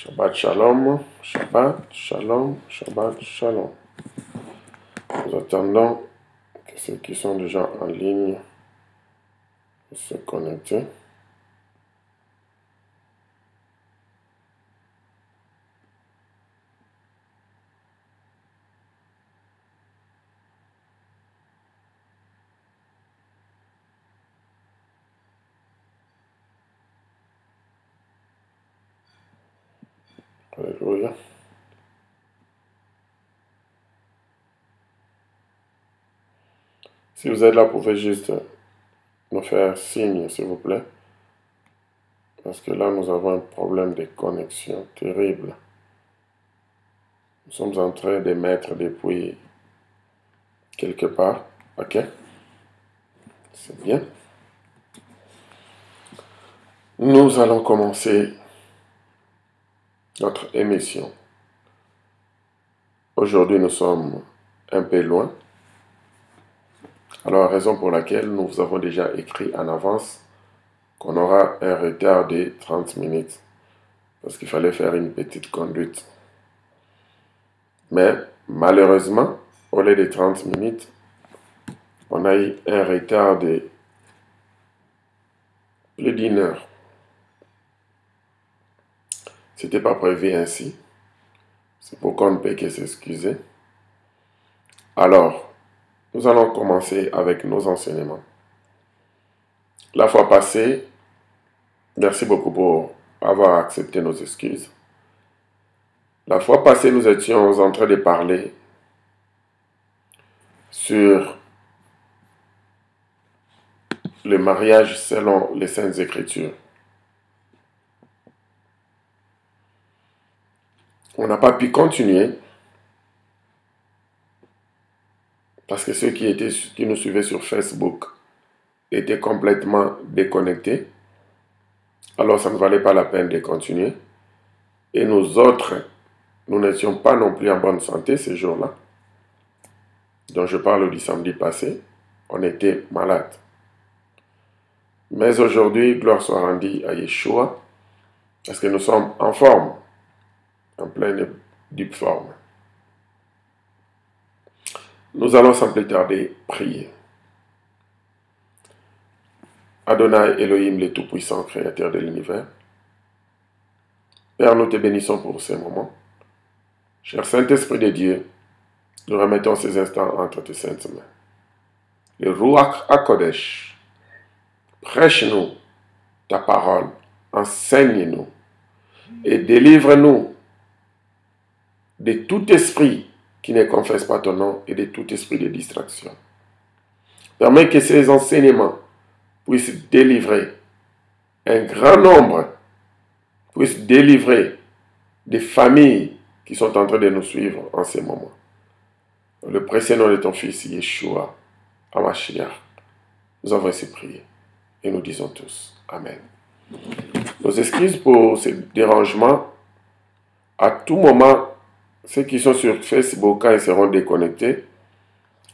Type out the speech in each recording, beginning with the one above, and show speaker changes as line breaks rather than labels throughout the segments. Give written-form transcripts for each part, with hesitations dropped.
Shabbat Shalom, Shabbat Shalom, Shabbat Shalom. Nous attendons que ceux qui sont déjà en ligne se connectent. Alléluia. Si vous êtes là, vous pouvez juste nous faire signe, s'il vous plaît. Parce que là, nous avons un problème de connexion terrible. Nous sommes en train de mettre depuis quelque part. Ok? C'est bien. Nous allons commencer notre émission. Aujourd'hui, nous sommes un peu loin. Alors, raison pour laquelle nous vous avons déjà écrit en avance qu'on aura un retard de 30 minutes. Parce qu'il fallait faire une petite conduite. Mais malheureusement, au lieu de 30 minutes, on a eu un retard de plus d'une heure. C'était pas prévu ainsi. C'est pourquoi on ne peut que s'excuser. Alors, nous allons commencer avec nos enseignements. La fois passée, merci beaucoup pour avoir accepté nos excuses. La fois passée, nous étions en train de parler sur le mariage selon les Saintes Écritures. On n'a pas pu continuer parce que ceux qui nous suivaient sur Facebook étaient complètement déconnectés. Alors ça ne valait pas la peine de continuer. Et nous autres, nous n'étions pas non plus en bonne santé ces jours-là. Donc je parle du samedi passé, on était malades. Mais aujourd'hui, gloire soit rendue à Yeshua, parce que nous sommes en forme, en pleine deep forme. Nous allons sans plus tarder prier. Adonai Elohim, le Tout-Puissant, Créateur de l'univers. Père, nous te bénissons pour ces moments. Cher Saint-Esprit de Dieu, nous remettons ces instants entre tes saintes mains. Le Ruach HaKodesh, prêche-nous ta parole, enseigne-nous et délivre-nous de tout esprit qui ne confesse pas ton nom et de tout esprit de distraction. Permets que ces enseignements puissent délivrer un grand nombre, puissent délivrer des familles qui sont en train de nous suivre en ce moment. Dans le précieux nom de ton Fils, Yeshua, Hamashiach, nous avons ainsi prié et nous disons tous Amen. Nos excuses pour ce dérangement. À tout moment, ceux qui sont sur Facebook, quand ils seront déconnectés,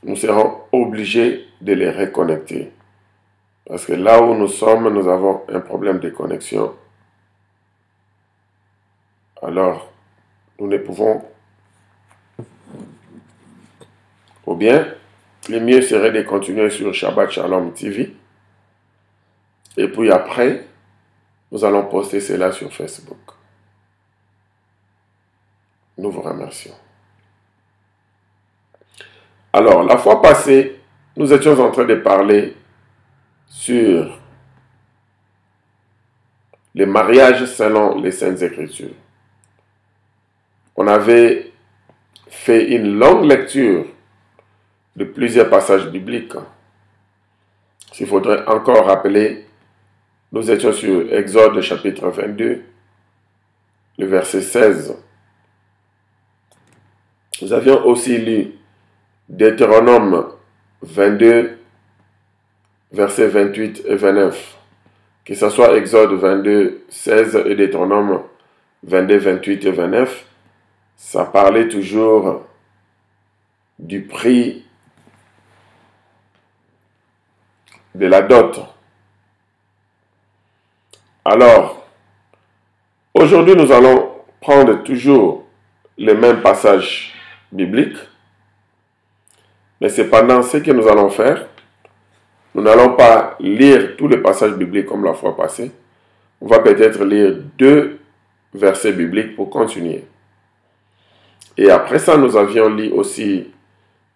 nous serons obligés de les reconnecter. Parce que là où nous sommes, nous avons un problème de connexion. Alors, nous ne pouvons. Ou bien, le mieux serait de continuer sur Shabbat Shalom TV. Et puis après, nous allons poster cela sur Facebook. Nous vous remercions. Alors, la fois passée, nous étions en train de parler sur le mariage selon les Saintes Écritures. On avait fait une longue lecture de plusieurs passages bibliques. S'il faudrait encore rappeler, nous étions sur Exode chapitre 22, le verset 16. Nous avions aussi lu Deutéronome 22, versets 28 et 29. Que ce soit Exode 22, 16 et Deutéronome 22, 28 et 29, ça parlait toujours du prix de la dot. Alors, aujourd'hui nous allons prendre toujours les mêmes passages bibliques. Mais cependant, ce que nous allons faire, nous n'allons pas lire tous les passages bibliques comme la fois passée. On va peut-être lire 2 versets bibliques pour continuer. Et après ça, nous avions lu aussi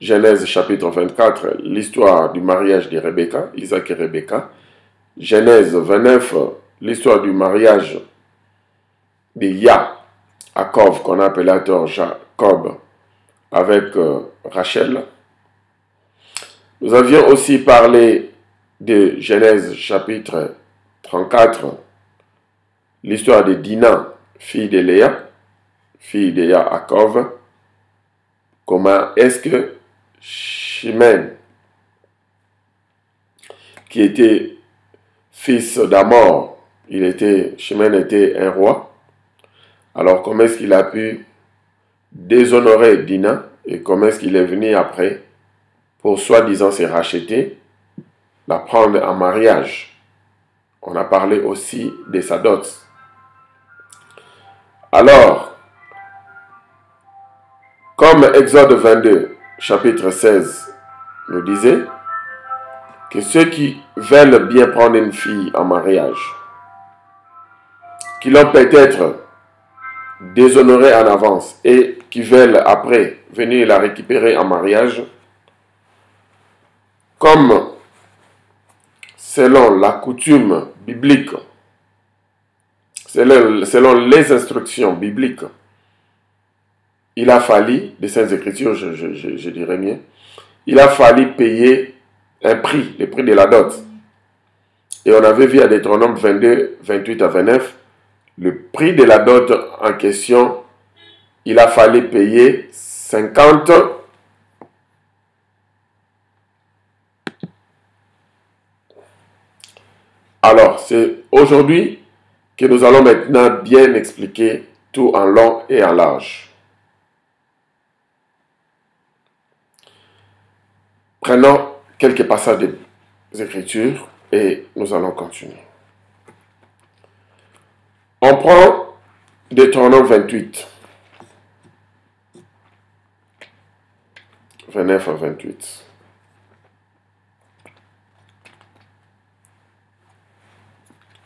Genèse chapitre 24, l'histoire du mariage de Rebecca, Isaac et Rebecca. Genèse 29, l'histoire du mariage de Yaakov, qu'on appelle alors Jacob, avec Rachel. Nous avions aussi parlé de Genèse chapitre 34, l'histoire de Dina, fille de Léa, fille de Yaakov. Comment est-ce que Chimène, qui était fils d'Amor, Chimène était un roi. Alors comment est-ce qu'il a pu déshonorer Dina et comment est-ce qu'il est venu après pour soi-disant se racheter, la prendre en mariage. On a parlé aussi de sa dot. Alors, comme Exode 22, chapitre 16, nous disait que ceux qui veulent bien prendre une fille en mariage, qui l'ont peut-être déshonorée en avance et qui veulent après venir la récupérer en mariage, comme selon la coutume biblique, selon les instructions bibliques, il a fallu, des Saintes Écritures, je dirais mieux, il a fallu payer un prix, le prix de la dot. Et on avait vu à Deutéronome 22, 28 à 29, le prix de la dot en question, il a fallu payer 50. Alors, c'est aujourd'hui que nous allons maintenant bien expliquer tout en long et en large. Prenons quelques passages des Écritures et nous allons continuer. On prend Deutéronome 28, 29 à 28.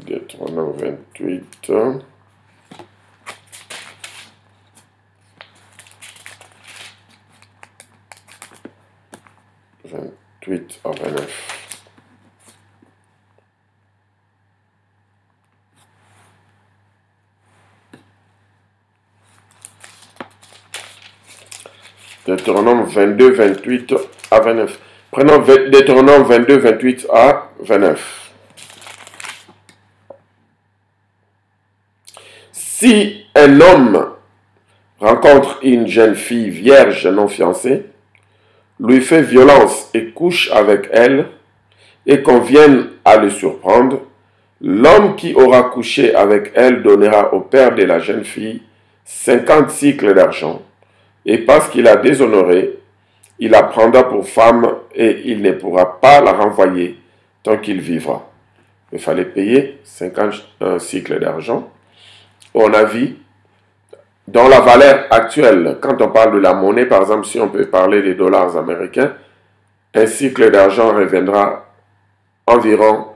Deutéronome 28. 28 à 29. Deutéronome 22, 28 à 29. Prenons Deutéronome 22, 28 à 29. Si un homme rencontre une jeune fille vierge non fiancée, lui fait violence et couche avec elle, et qu'on vienne à le surprendre, l'homme qui aura couché avec elle donnera au père de la jeune fille 50 cycles d'argent, et parce qu'il a déshonoré, il la prendra pour femme et il ne pourra pas la renvoyer tant qu'il vivra. Il fallait payer 50 cycles d'argent. On a vu, dans la valeur actuelle, quand on parle de la monnaie, par exemple, si on peut parler des dollars américains, un cycle d'argent reviendra environ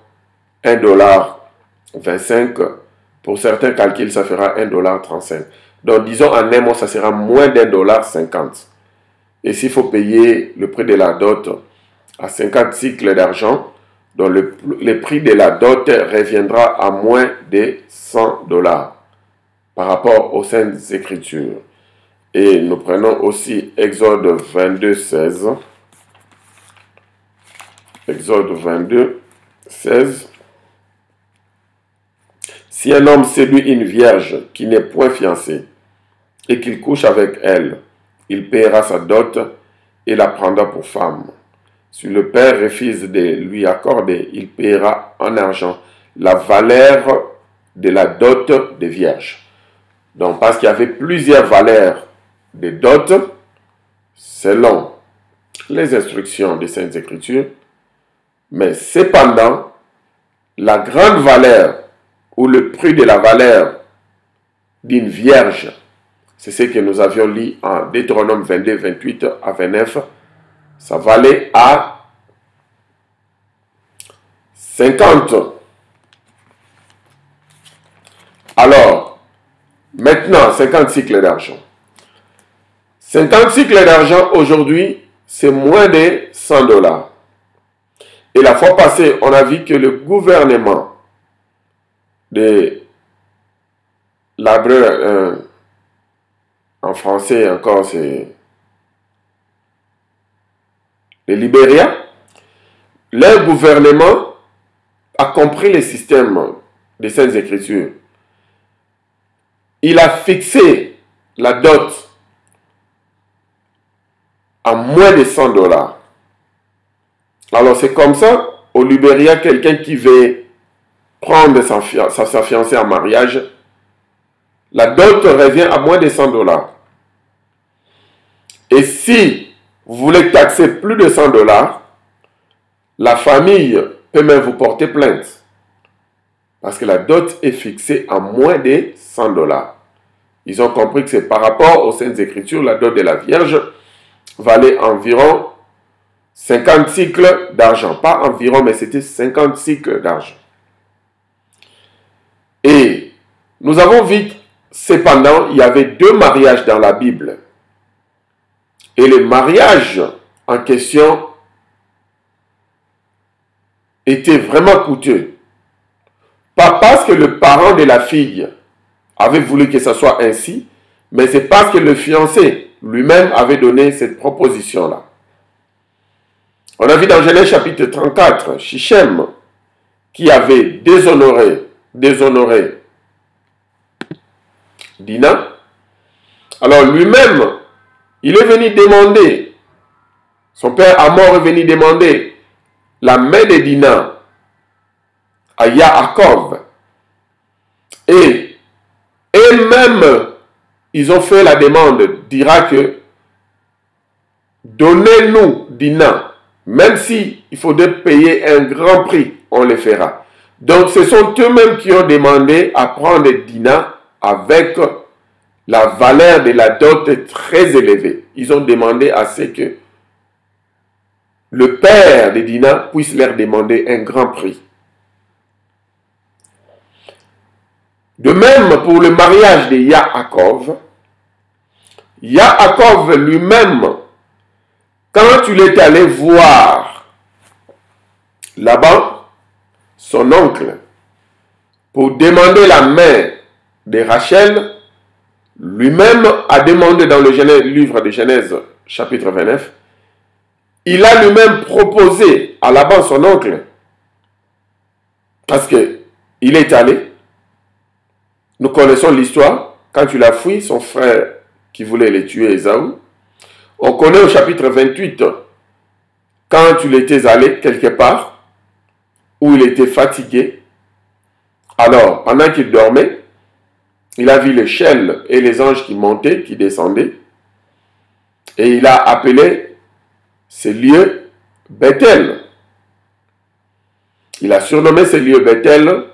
$1,25. Pour certains calculs, ça fera $1,35. Donc, disons en un mot, ça sera moins $1,50. Et s'il faut payer le prix de la dot à 50 cycles d'argent, donc le prix de la dot reviendra à moins de $100 par rapport aux Saintes Écritures. Et nous prenons aussi Exode 22, 16. Exode 22, 16. Si un homme séduit une vierge qui n'est point fiancée et qu'il couche avec elle, il paiera sa dot et la prendra pour femme. Si le père refuse de lui accorder, il paiera en argent la valeur de la dot des vierges. Donc, parce qu'il y avait plusieurs valeurs de dot, selon les instructions des Saintes Écritures, mais cependant, la grande valeur ou le prix de la valeur d'une vierge. C'est ce que nous avions lu en Deutéronome 22, 28 à 29. Ça valait à 50. Alors, maintenant, 50 cycles d'argent. 50 cycles d'argent aujourd'hui, c'est moins de 100 dollars. Et la fois passée, on a vu que le gouvernement de l'Abreu, en français encore, c'est le Libéria, leur gouvernement a compris le système des Saintes Écritures. Il a fixé la dot à moins de 100 dollars. Alors c'est comme ça, au Libéria, quelqu'un qui veut prendre sa fiancée en mariage, la dot revient à moins de 100 dollars. Et si vous voulez taxer plus de 100 dollars, la famille peut même vous porter plainte. Parce que la dot est fixée à moins de 100 dollars. Ils ont compris que c'est par rapport aux Saintes Écritures, la dot de la Vierge valait environ 50 cycles d'argent. Pas environ, mais c'était 50 cycles d'argent. Et nous avons vu, cependant, il y avait 2 mariages dans la Bible. Et le mariage en question était vraiment coûteux. Pas parce que le parent de la fille avait voulu que ça soit ainsi, mais c'est parce que le fiancé lui-même avait donné cette proposition-là. On a vu dans Genèse chapitre 34, Shichem, qui avait déshonoré Dina. Alors lui-même, il est venu demander, son père Hamor est venu demander la main de Dina à Yaakov. Et eux-mêmes, ils ont fait la demande, dira que donnez-nous Dina, même si il faudrait payer un grand prix, on le fera. Donc ce sont eux-mêmes qui ont demandé à prendre Dina avec la valeur de la dot très élevée. Ils ont demandé à ce que le père de Dina puisse leur demander un grand prix. De même pour le mariage de Yaakov, Yaakov lui-même, quand il est allé voir Laban, son oncle, pour demander la main de Rachel, lui-même a demandé dans le livre de Genèse, chapitre 29, il a lui-même proposé à Laban, son oncle, parce qu'il est allé. Nous connaissons l'histoire, quand il a fui son frère qui voulait le tuer, Ésaü. On connaît au chapitre 28, quand il était allé quelque part, où il était fatigué. Alors, pendant qu'il dormait, il a vu l'échelle et les anges qui montaient, qui descendaient. Et il a appelé ce lieu Bethel. Il a surnommé ce lieu Bethel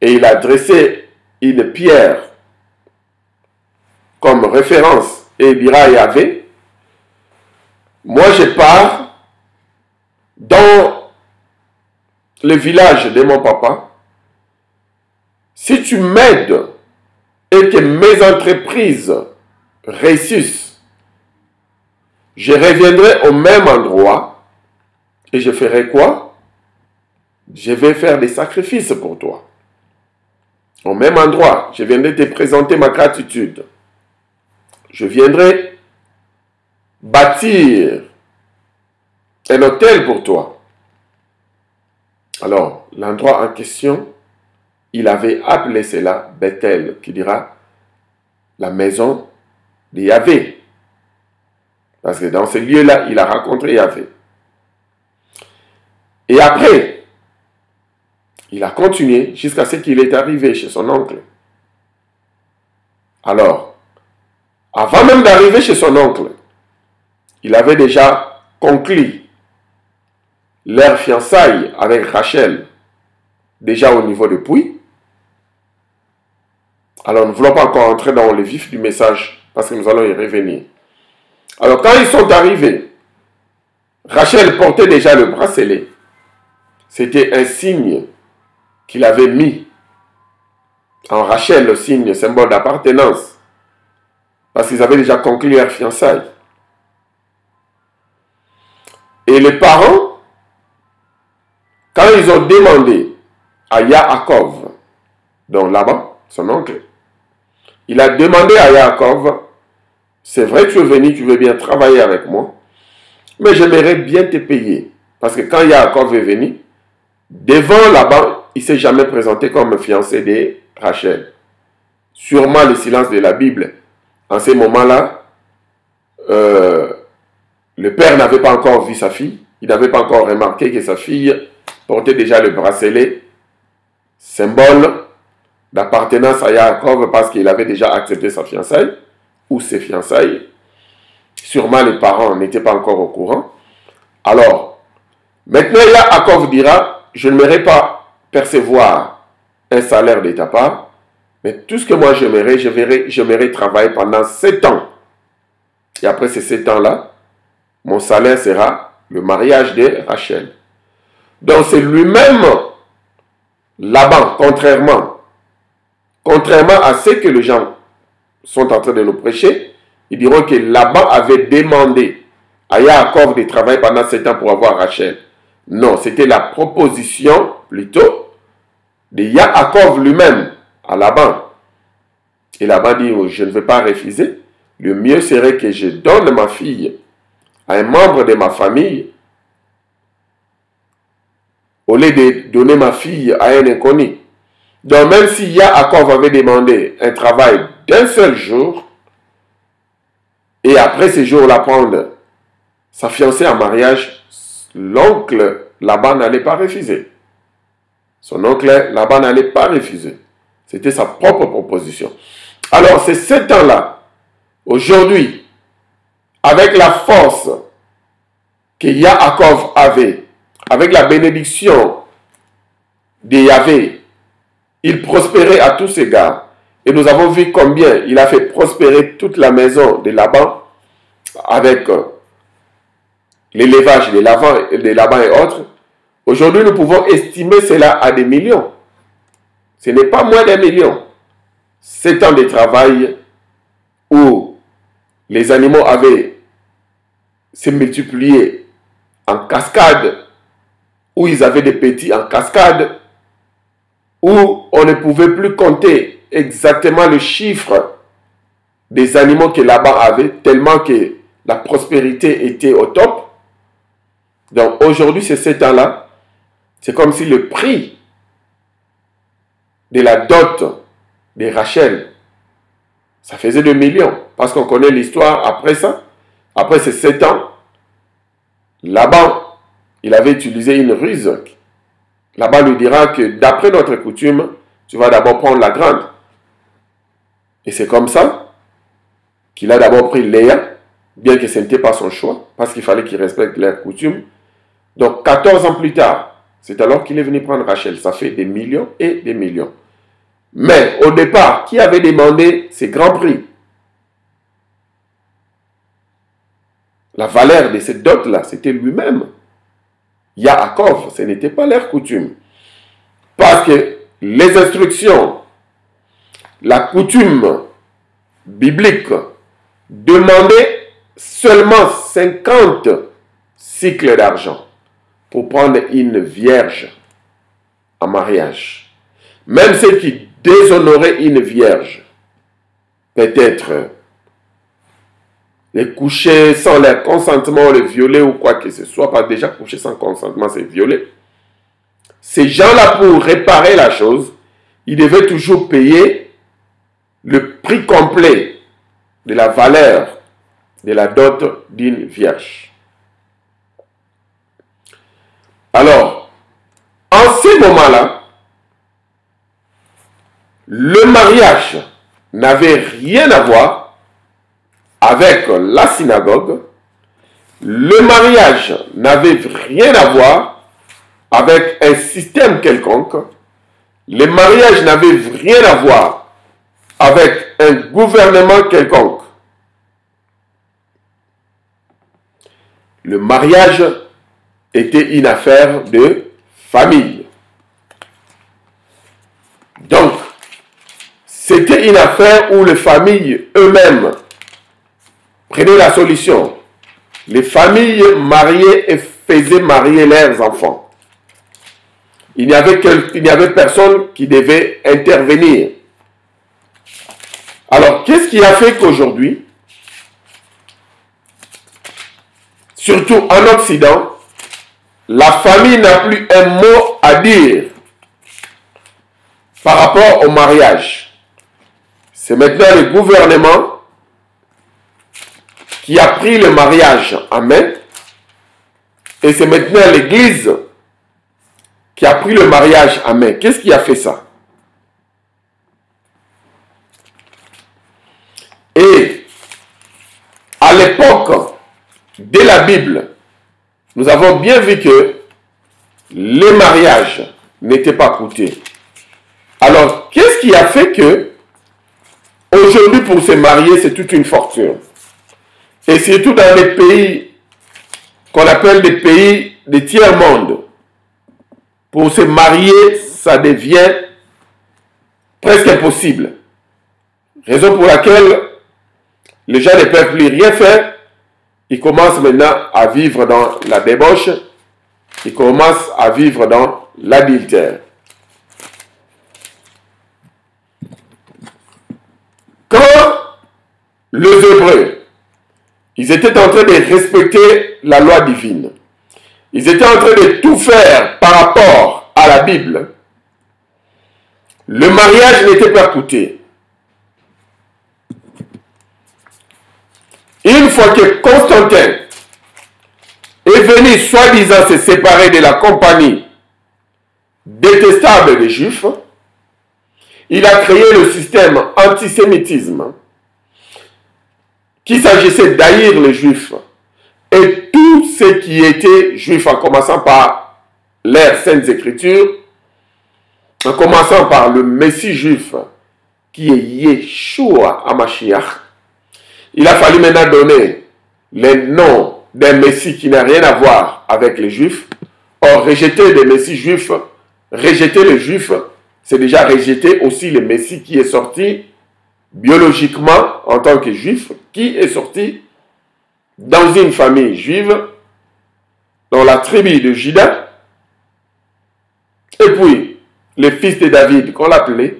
et il a dressé une pierre comme référence et il dira à Yahvé, moi je pars dans le village de mon papa, si tu m'aides et que mes entreprises réussissent, je reviendrai au même endroit et je ferai quoi? Je vais faire des sacrifices pour toi. Au même endroit, je viendrai te présenter ma gratitude. Je viendrai bâtir un hôtel pour toi. Alors, l'endroit en question, il avait appelé cela Bethel, qui dira la maison de Yahvé. Parce que dans ce lieu-là, il a rencontré Yahvé. Et après, il a continué jusqu'à ce qu'il est arrivé chez son oncle. Alors, avant même d'arriver chez son oncle, il avait déjà conclu leur fiançailles avec Rachel, déjà au niveau de Puy. Alors, nous ne voulons pas encore entrer dans le vif du message, parce que nous allons y revenir. Alors, quand ils sont arrivés, Rachel portait déjà le bracelet. C'était un signe qu'il avait mis en Rachel, le signe, symbole d'appartenance, parce qu'ils avaient déjà conclu leur fiançailles. Et les parents, quand ils ont demandé à Yaakov, donc Laban, son oncle, il a demandé à Yaakov, c'est vrai, tu es venu, tu veux bien travailler avec moi, mais j'aimerais bien te payer. Parce que quand Yaakov est venu, devant Laban, il ne s'est jamais présenté comme fiancé de Rachel. Sûrement le silence de la Bible. En ces moments-là, le père n'avait pas encore vu sa fille. Il n'avait pas encore remarqué que sa fille portait déjà le bracelet, symbole d'appartenance à Yaakov parce qu'il avait déjà accepté sa fiançaille ou ses fiançailles. Sûrement les parents n'étaient pas encore au courant. Alors, maintenant Yaakov dira, je n'aimerais pas percevoir un salaire de ta part, mais tout ce que moi j'aimerais travailler pendant 7 ans. Et après ces 7 ans-là, mon salaire sera le mariage de Rachel. Donc c'est lui-même, Laban, contrairement à ce que les gens sont en train de nous prêcher, ils diront que Laban avait demandé à Yaakov de travailler pendant 7 ans pour avoir Rachel. Non, c'était la proposition plutôt de Yaakov lui-même à Laban. Et Laban dit, oh, je ne vais pas refuser. Le mieux serait que je donne ma fille à un membre de ma famille au lieu de donner ma fille à un inconnu. Donc même si Yaakov avait demandé un travail d'un seul jour, et après ce jour-là prendre sa fiancée en mariage, l'oncle Laban n'allait pas refuser. Son oncle Laban n'allait pas refuser. C'était sa propre proposition. Alors c'est 7 ans-là, aujourd'hui, avec la force que Yaakov avait, avec la bénédiction de Yahvé, il prospérait à tous égards. Et nous avons vu combien il a fait prospérer toute la maison de Laban avec l'élevage de Laban et autres. Aujourd'hui, nous pouvons estimer cela à des millions. Ce n'est pas moins d'1 million. 7 ans de travail où les animaux avaient se multiplié en cascade, où ils avaient des petits en cascade, où on ne pouvait plus compter exactement le chiffre des animaux que Laban avait, tellement que la prospérité était au top. Donc aujourd'hui, ces 7 ans-là, c'est comme si le prix de la dot de Rachel, ça faisait 2 millions. Parce qu'on connaît l'histoire après ça. Après ces 7 ans, Laban, il avait utilisé une ruse. Laban lui dira que d'après notre coutume, tu vas d'abord prendre la grande. Et c'est comme ça qu'il a d'abord pris Léa, bien que ce n'était pas son choix, parce qu'il fallait qu'il respecte leur coutume. Donc 14 ans plus tard, c'est alors qu'il est venu prendre Rachel. Ça fait des millions et des millions. Mais au départ, qui avait demandé ces grands prix? La valeur de cette dot-là, c'était lui-même. Yaakov, ce n'était pas leur coutume. Parce que les instructions, la coutume biblique demandait seulement 50 cycles d'argent pour prendre une vierge en mariage. Même ceux qui déshonoraient une vierge, peut-être les coucher sans leur consentement, les violer ou quoi que ce soit, pas déjà coucher sans consentement, c'est violer. Ces gens-là, pour réparer la chose, ils devaient toujours payer le prix complet de la valeur de la dot d'une vierge. Alors, en ces moments-là, le mariage n'avait rien à voir avec la synagogue. Le mariage n'avait rien à voir avec un système quelconque. Le mariage n'avait rien à voir avec un gouvernement quelconque. Le mariage était une affaire de famille. Donc, c'était une affaire où les familles eux-mêmes prenaient la solution. Les familles mariaient et faisaient marier leurs enfants. Il n'y avait personne qui devait intervenir. Alors, qu'est-ce qui a fait qu'aujourd'hui, surtout en Occident, la famille n'a plus un mot à dire par rapport au mariage? C'est maintenant le gouvernement qui a pris le mariage en main et c'est maintenant l'Église qui a pris le mariage en main. Qu'est-ce qui a fait ça? Et à l'époque de la Bible, nous avons bien vu que les mariages n'étaient pas coûtés. Alors, qu'est-ce qui a fait que aujourd'hui, pour se marier, c'est toute une fortune? Et surtout dans les pays qu'on appelle des pays de tiers-monde, pour se marier, ça devient presque impossible. Raison pour laquelle les gens ne peuvent plus rien faire. Ils commencent maintenant à vivre dans la débauche. Ils commencent à vivre dans l'adultère. Quand les Hébreux, ils étaient en train de respecter la loi divine, ils étaient en train de tout faire par rapport à la Bible, le mariage n'était pas coûté. Une fois que Constantin est venu soi-disant se séparer de la compagnie détestable des Juifs, il a créé le système antisémitisme qu'il s'agissait d'haïr les Juifs et tous ceux qui étaient Juifs, en commençant par leurs saintes écritures, en commençant par le Messie juif qui est Yeshua HaMashiach. Il a fallu maintenant donner les noms d'un Messie qui n'a rien à voir avec les Juifs. Or, rejeter des Messies juifs, rejeter les Juifs, c'est déjà rejeter aussi le Messie qui est sorti biologiquement en tant que Juif, qui est sorti dans une famille juive, dans la tribu de Juda, et puis les fils de David qu'on l'appelait.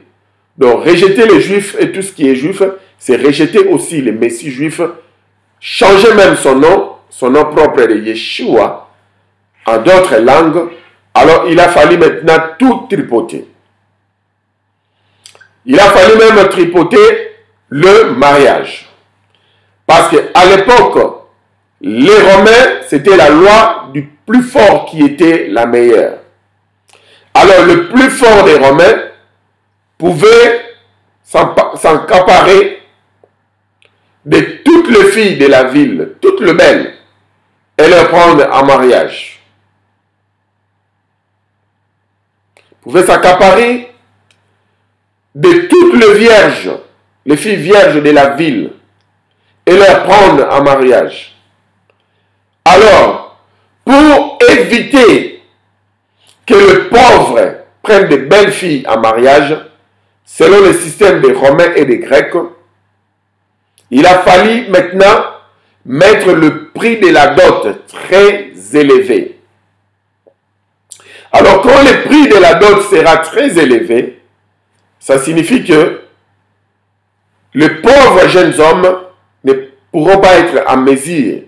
Donc, rejeter les Juifs et tout ce qui est juif, c'est rejeter aussi le Messie juif, changer même son nom propre de Yeshua, en d'autres langues. Alors, il a fallu maintenant tout tripoter. Il a fallu même tripoter le mariage. Parce qu'à l'époque, les Romains, c'était la loi du plus fort qui était la meilleure. Alors, le plus fort des Romains pouvait s'accaparer de toutes les filles de la ville, toutes les belles, et les prendre en mariage. Pouvait s'accaparer de toutes les vierges, les filles vierges de la ville, et les prendre en mariage. Alors, pour éviter que le pauvre prenne de belles filles en mariage, selon le système des Romains et des Grecs, il a fallu maintenant mettre le prix de la dot très élevé. Alors, quand le prix de la dot sera très élevé, ça signifie que les pauvres jeunes hommes ne pourront pas être en mesure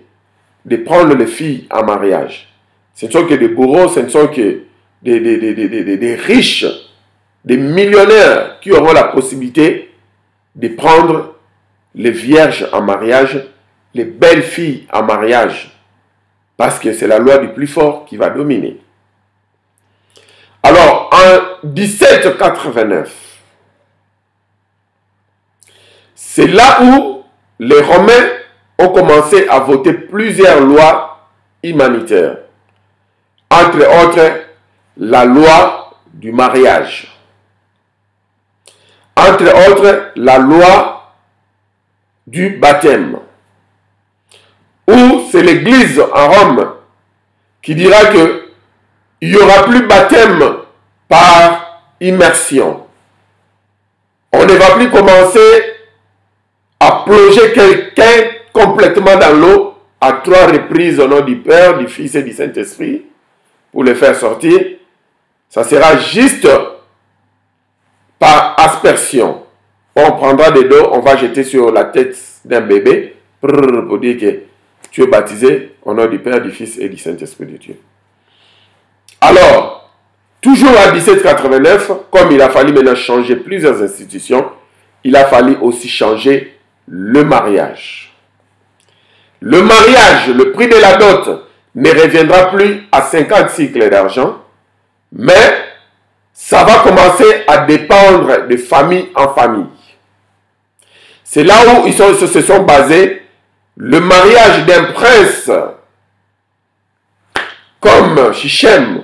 de prendre les filles en mariage. Ce ne sont que des bourreaux, ce ne sont que des riches, des millionnaires qui auront la possibilité de prendre les vierges en mariage, les belles filles en mariage, parce que c'est la loi du plus fort qui va dominer. Alors, en 1789, c'est là où les Romains ont commencé à voter plusieurs lois humanitaires, entre autres la loi du mariage. En entre autres, la loi du baptême, où c'est l'Église en Rome qui dira que il n'y aura plus baptême par immersion. On ne va plus commencer à plonger quelqu'un complètement dans l'eau à 3 reprises au nom du Père, du Fils et du Saint-Esprit pour le faire sortir. Ça sera juste par aspersion. On prendra de l'eau, on va jeter sur la tête d'un bébé pour dire que tu es baptisé au nom du Père, du Fils et du Saint-Esprit de Dieu. Alors, toujours en 1789, comme il a fallu maintenant changer plusieurs institutions, il a fallu aussi changer le mariage. Le mariage, le prix de la dot, ne reviendra plus à 50 cycles d'argent, mais ça va commencer à dépendre de famille en famille. C'est là où ils se sont basés. Le mariage d'un prince comme Shichem,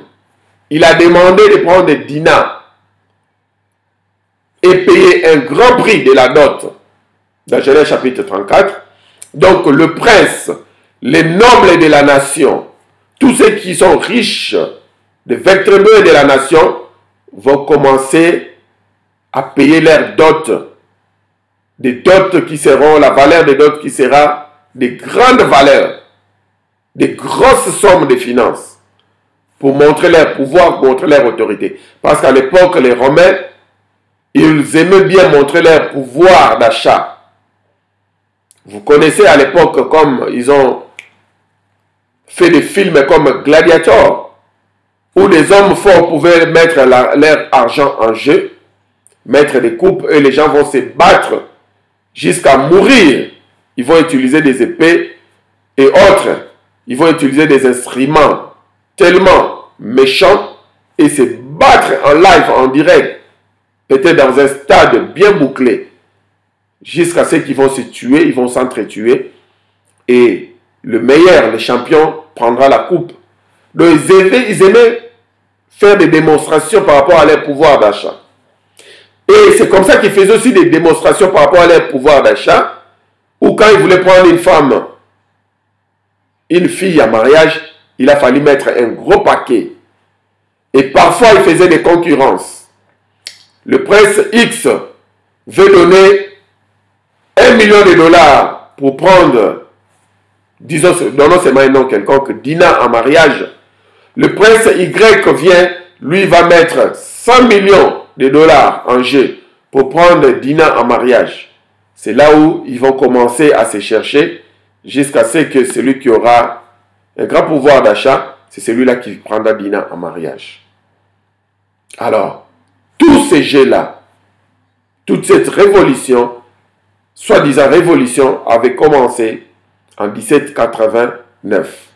il a demandé de prendre Dina et payer un grand prix de la dot dans Genèse chapitre 34. Donc le prince, les nobles de la nation, tous ceux qui sont riches, les vêtements de la nation, vont commencer à payer leurs dots. Des dots qui seront, la valeur des dots qui sera de grandes valeurs, des grosses sommes de finances, pour montrer leur pouvoir, montrer leur autorité. Parce qu'à l'époque, les Romains, ils aimaient bien montrer leur pouvoir d'achat. Vous connaissez à l'époque comme ils ont fait des films comme Gladiator, où les hommes forts pouvaient mettre leur argent en jeu, mettre des coupes et les gens vont se battre jusqu'à mourir. Ils vont utiliser des épées et autres. Ils vont utiliser des instruments tellement méchants et se battre en live, en direct, peut-être dans un stade bien bouclé, jusqu'à ce qu'ils vont se tuer, ils vont s'entretuer et le meilleur, le champion, prendra la coupe. Donc ils aimaient faire des démonstrations par rapport à leur pouvoir d'achat. Et c'est comme ça qu'ils faisaient aussi des démonstrations par rapport à leur pouvoir d'achat, ou quand ils voulaient prendre une femme, une fille en mariage, il a fallu mettre un gros paquet. Et parfois, ils faisaient des concurrences. Le prince X veut donner 1 million de dollars pour prendre, disons, donnons seulement un nom quelconque, Dina en mariage. Le prince Y vient, lui va mettre 100 millions de dollars en jeu pour prendre Dina en mariage. C'est là où ils vont commencer à se chercher jusqu'à ce que celui qui aura un grand pouvoir d'achat, c'est celui-là qui prendra Dina en mariage. Alors, tous ces jeux-là, toute cette révolution, soi-disant révolution, avait commencé en 1789.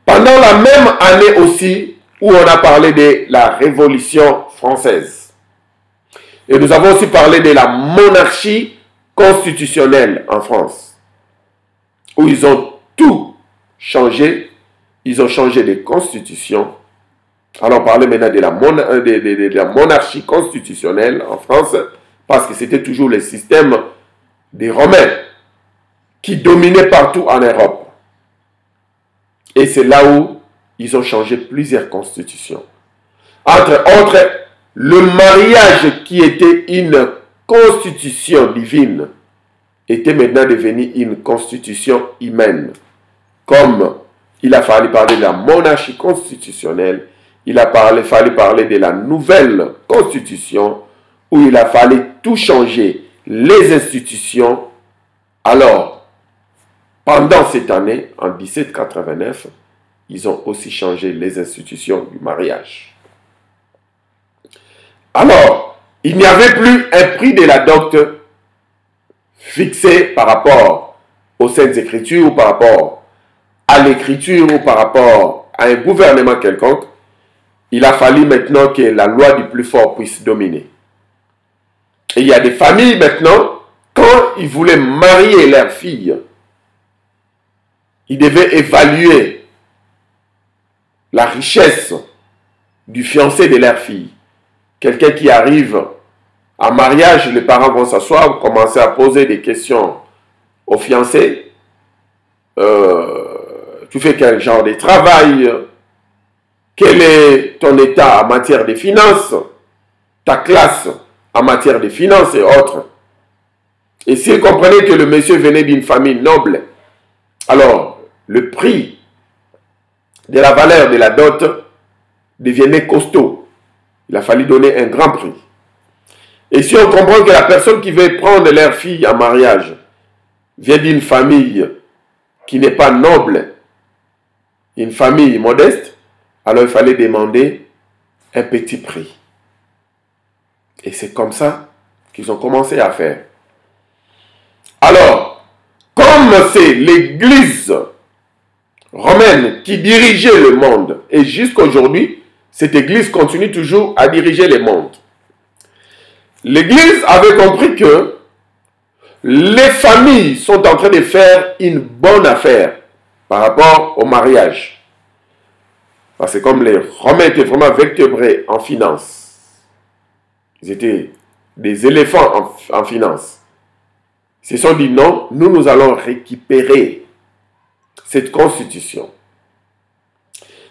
Pendant la même année aussi, où on a parlé de la Révolution française. Et nous avons aussi parlé de la monarchie constitutionnelle en France, où ils ont tout changé. Ils ont changé de constitution. Alors on parlait maintenant de la monarchie constitutionnelle en France, parce que c'était toujours le système des Romains qui dominait partout en Europe. Et c'est là où ils ont changé plusieurs constitutions. Entre autres, le mariage qui était une constitution divine était maintenant devenu une constitution humaine. Comme il a fallu parler de la monarchie constitutionnelle, il a fallu parler de la nouvelle constitution, où il a fallu tout changer, les institutions. Alors, pendant cette année, en 1789, ils ont aussi changé les institutions du mariage. Alors, il n'y avait plus un prix de la dot fixé par rapport aux Saintes Écritures ou par rapport à l'écriture ou par rapport à un gouvernement quelconque. Il a fallu maintenant que la loi du plus fort puisse dominer. Et il y a des familles maintenant, quand ils voulaient marier leur fille, ils devaient évaluer la richesse du fiancé de leur fille. Quelqu'un qui arrive En mariage, les parents vont s'asseoir, commencer à poser des questions aux fiancés. Tu fais quel genre de travail? Quel est ton état en matière de finances? Ta classe en matière de finances et autres. Et s'ils comprenaient que le monsieur venait d'une famille noble, alors le prix de la valeur de la dot devenait costaud. Il a fallu donner un grand prix. Et si on comprend que la personne qui veut prendre leur fille en mariage vient d'une famille qui n'est pas noble, une famille modeste, alors il fallait demander un petit prix. Et c'est comme ça qu'ils ont commencé à faire. Alors, comme c'est l'Église romaine qui dirigeait le monde, et jusqu'aujourd'hui, cette Église continue toujours à diriger le monde. L'Église avait compris que les familles sont en train de faire une bonne affaire par rapport au mariage. Parce que comme les Romains étaient vraiment vertébrés en finance, ils étaient des éléphants en finance, ils se sont dit non, nous allons récupérer cette constitution.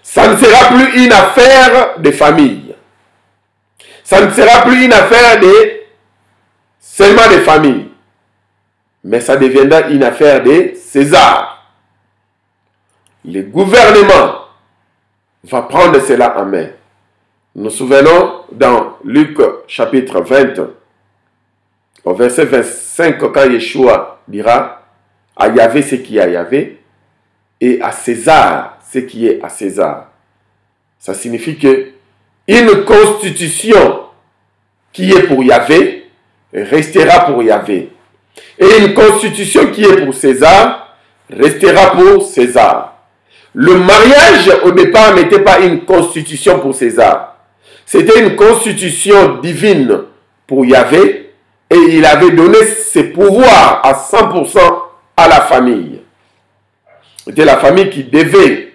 Ça ne sera plus une affaire de famille. Ça ne sera plus une affaire seulement de famille. Mais ça deviendra une affaire de César. Le gouvernement va prendre cela en main. Nous nous souvenons dans Luc chapitre 20, au verset 25, quand Yeshua dira à Yahvé ce qui est à Yahvé et à César ce qui est à César. Ça signifie que une constitution qui est pour Yahvé restera pour Yahvé. Et une constitution qui est pour César restera pour César. Le mariage au départ n'était pas une constitution pour César. C'était une constitution divine pour Yahvé et il avait donné ses pouvoirs à 100% à la famille. C'était la famille qui devait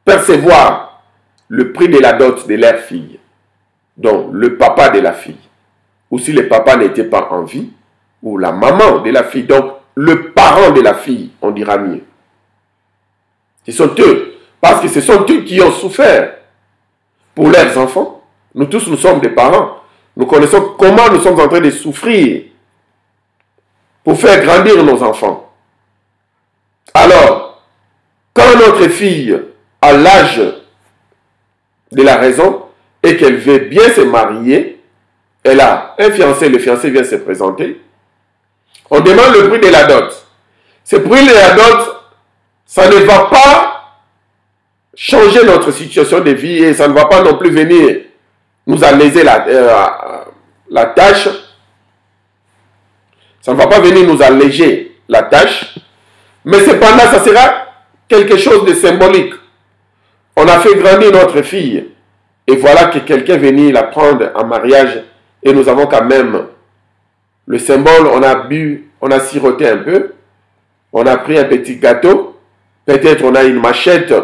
percevoir le prix de la dot de leur fille. Donc le papa de la fille. Ou si le papa n'était pas en vie, ou la maman de la fille, donc le parent de la fille, on dira mieux. Ce sont eux, parce que ce sont eux qui ont souffert pour leurs enfants. Nous tous, nous sommes des parents. Nous connaissons comment nous sommes en train de souffrir pour faire grandir nos enfants. Alors, quand notre fille a l'âge de la raison et qu'elle veut bien se marier, elle a un fiancé, le fiancé vient se présenter, on demande le prix de la dot. Ce prix de la dot, ça ne va pas changer notre situation de vie et ça ne va pas non plus venir nous alléger la tâche. Ça ne va pas venir nous alléger la tâche, mais cependant, ça sera quelque chose de symbolique. On a fait grandir notre fille et voilà que quelqu'un vient la prendre en mariage et nous avons quand même le symbole, on a bu, on a siroté un peu, on a pris un petit gâteau, peut-être on a une machette,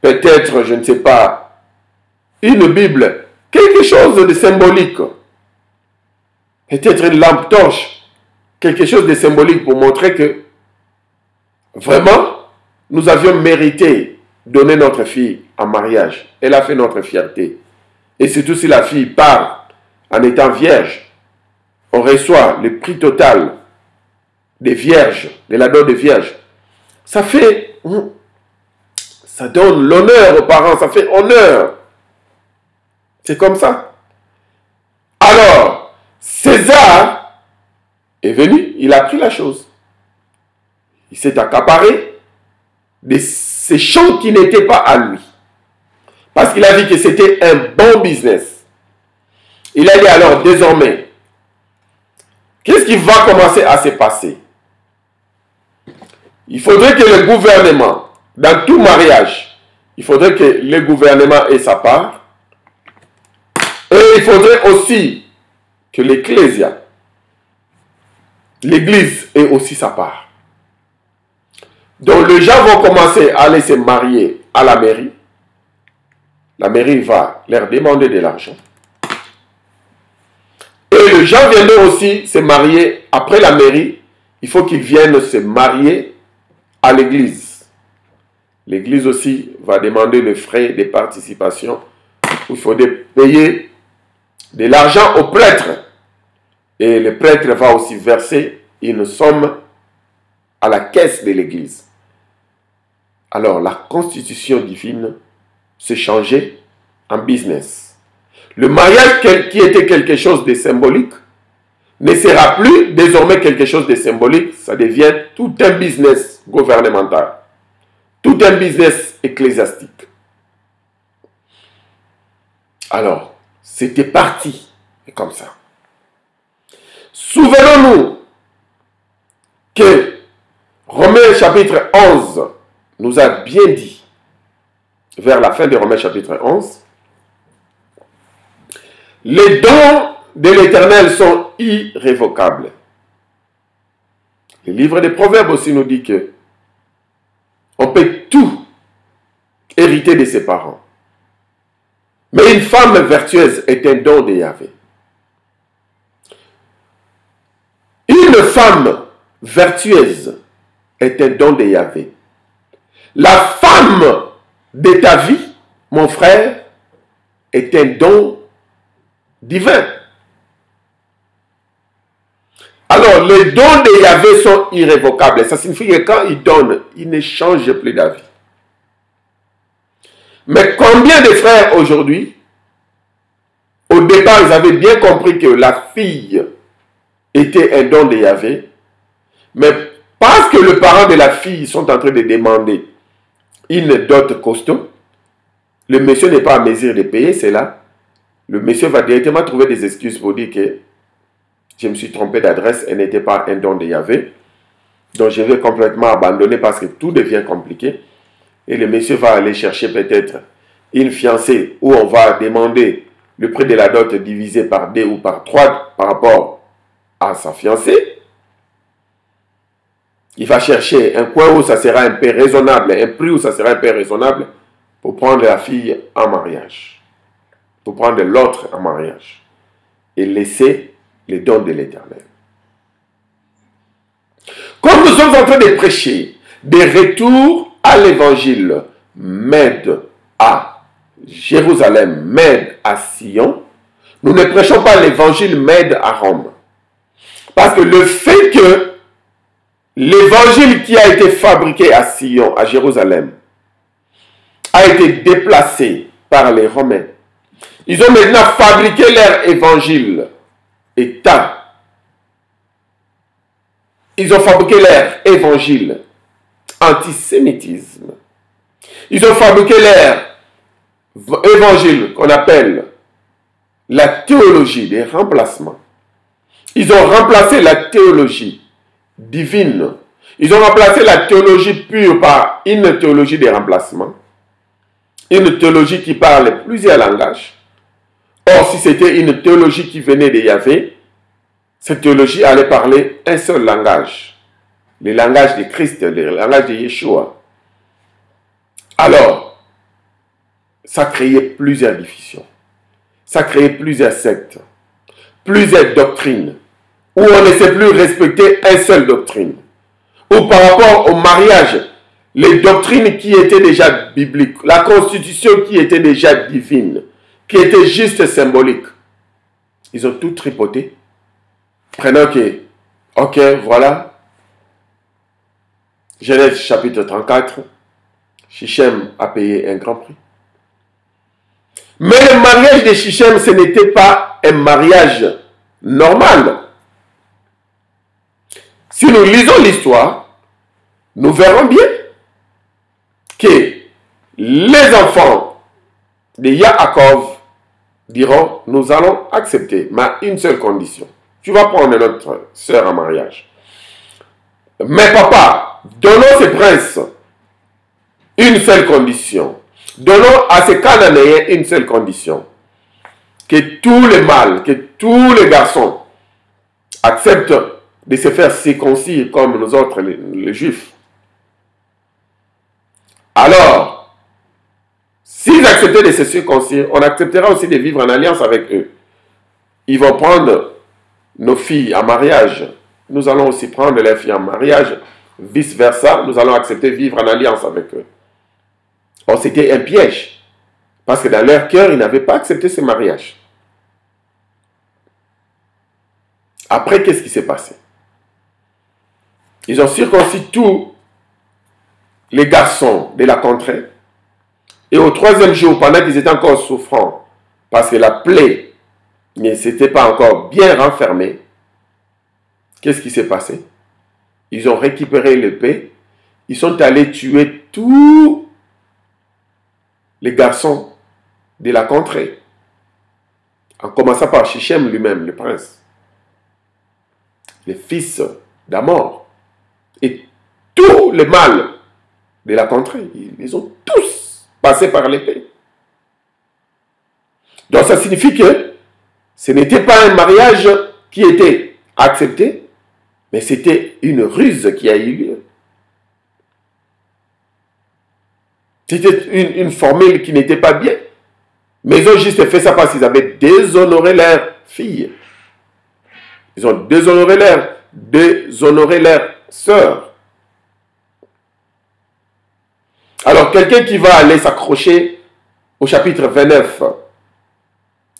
peut-être, je ne sais pas, une Bible, quelque chose de symbolique. Peut-être une lampe torche, quelque chose de symbolique pour montrer que vraiment, nous avions mérité donner notre fille en mariage. Elle a fait notre fierté. Et surtout si la fille part en étant vierge, on reçoit le prix total des vierges, de la dot de vierge. Ça fait, ça donne l'honneur aux parents, ça fait honneur. C'est comme ça. Alors, César est venu, il a pris la chose. Il s'est accaparé de ces champs qui n'étaient pas à lui. Parce qu'il a dit que c'était un bon business. Il a dit alors, désormais, qu'est-ce qui va commencer à se passer? Il faudrait que le gouvernement, dans tout mariage, il faudrait que le gouvernement ait sa part. Et il faudrait aussi que l'Ecclésia, l'Église, ait aussi sa part. Donc les gens vont commencer à aller se marier à la mairie. La mairie va leur demander de l'argent. Et les gens viendront aussi se marier après la mairie. Il faut qu'ils viennent se marier à l'église. L'église aussi va demander les frais de participation. Il faut payer de l'argent au prêtre. Et le prêtre va aussi verser une somme à la caisse de l'église. Alors, la constitution divine s'est changée en business. Le mariage qui était quelque chose de symbolique ne sera plus désormais quelque chose de symbolique, ça devient tout un business gouvernemental, tout un business ecclésiastique. Alors, c'était parti comme ça. Souvenons-nous que Romains chapitre 11 nous a bien dit, vers la fin de Romains chapitre 11, les dons de l'Éternel sont irrévocables. Le livre des Proverbes aussi nous dit que on peut tout hériter de ses parents. Mais une femme vertueuse est un don de Yahvé. Une femme vertueuse est un don de Yahvé. La femme de ta vie, mon frère, est un don divin. Alors, les dons de Yahvé sont irrévocables. Ça signifie que quand il donne, il ne change plus d'avis. Mais combien de frères aujourd'hui, au départ, ils avaient bien compris que la fille était un don de Yahvé, mais parce que les parents de la fille sont en train de demander une dot costaud, le monsieur n'est pas à mesure de payer cela, le monsieur va directement trouver des excuses pour dire que je me suis trompé d'adresse, elle n'était pas un don de Yahvé, donc je vais complètement abandonner parce que tout devient compliqué, et le monsieur va aller chercher peut-être une fiancée où on va demander le prix de la dot divisé par 2 ou par 3 par rapport à sa fiancée. Il va chercher un coin où ça sera un peu raisonnable, un prix où ça sera un peu raisonnable pour prendre la fille en mariage, pour prendre l'autre en mariage et laisser les dons de l'Éternel. Comme nous sommes en train de prêcher des retours à l'évangile, Mède à Jérusalem, Mède à Sion, nous ne prêchons pas l'évangile Mède à Rome. Parce que le fait que l'évangile qui a été fabriqué à Sion, à Jérusalem, a été déplacé par les Romains. Ils ont maintenant fabriqué leur évangile État. Ils ont fabriqué leur évangile antisémitisme. Ils ont fabriqué leur évangile qu'on appelle la théologie des remplacements. Ils ont remplacé la théologie divine. Ils ont remplacé la théologie pure par une théologie des remplacements. Une théologie qui parle plusieurs langages. Or, si c'était une théologie qui venait de Yahvé, cette théologie allait parler un seul langage. Le langage de Christ, le langage de Yeshua. Alors, ça créait plusieurs divisions. Ça créait plusieurs sectes. Plusieurs doctrines. Où on ne sait plus respecter une seule doctrine. Ou par rapport au mariage, les doctrines qui étaient déjà bibliques, la constitution qui était déjà divine, qui était juste symbolique, ils ont tout tripoté, prenant que, ok, voilà, Genèse chapitre 34, Shichem a payé un grand prix. Mais le mariage de Shichem, ce n'était pas un mariage normal. Si nous lisons l'histoire, nous verrons bien que les enfants de Yaakov diront, nous allons accepter, mais à une seule condition. Tu vas prendre notre sœur en mariage. Mais papa, donnons ces princes une seule condition. Donnons à ces Cananéens une seule condition. Que tous les mâles, que tous les garçons acceptent de se faire circoncire comme nous autres, les Juifs. Alors, s'ils acceptaient de se circoncire, on acceptera aussi de vivre en alliance avec eux. Ils vont prendre nos filles en mariage, nous allons aussi prendre leurs filles en mariage. Vice-versa, nous allons accepter de vivre en alliance avec eux. Or, c'était un piège. Parce que dans leur cœur, ils n'avaient pas accepté ce mariage. Après, qu'est-ce qui s'est passé? Ils ont circoncis tous les garçons de la contrée. Et au 3e jour, pendant qu'ils étaient encore souffrants, parce que la plaie ne s'était pas encore bien renfermée, qu'est-ce qui s'est passé? Ils ont récupéré l'épée. Ils sont allés tuer tous les garçons de la contrée. En commençant par Shichem lui-même, le prince. Les fils d'Amor. Et tous les mâles de la contrée. Ils ont tous passé par l'épée. Donc ça signifie que ce n'était pas un mariage qui était accepté, mais c'était une ruse qui a eu lieu. C'était une formule qui n'était pas bien. Mais ils ont juste fait ça parce qu'ils avaient déshonoré leur fille. Ils ont déshonoré leur sœur. Alors, quelqu'un qui va aller s'accrocher au chapitre 29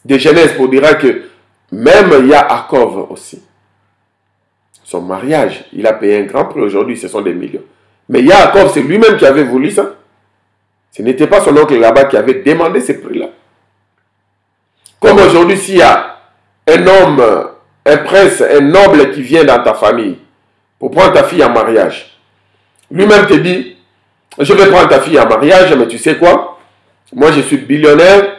de Genèse pour dire que même Yaakov aussi, son mariage, il a payé un grand prix aujourd'hui, ce sont des millions. Mais Yaakov, c'est lui-même qui avait voulu ça. Ce n'était pas son oncle là-bas qui avait demandé ces prix-là. Comme aujourd'hui, s'il y a un homme, un prince, un noble qui vient dans ta famille pour prendre ta fille en mariage, lui-même te dit, je vais prendre ta fille en mariage, mais tu sais quoi? Moi, je suis billionnaire,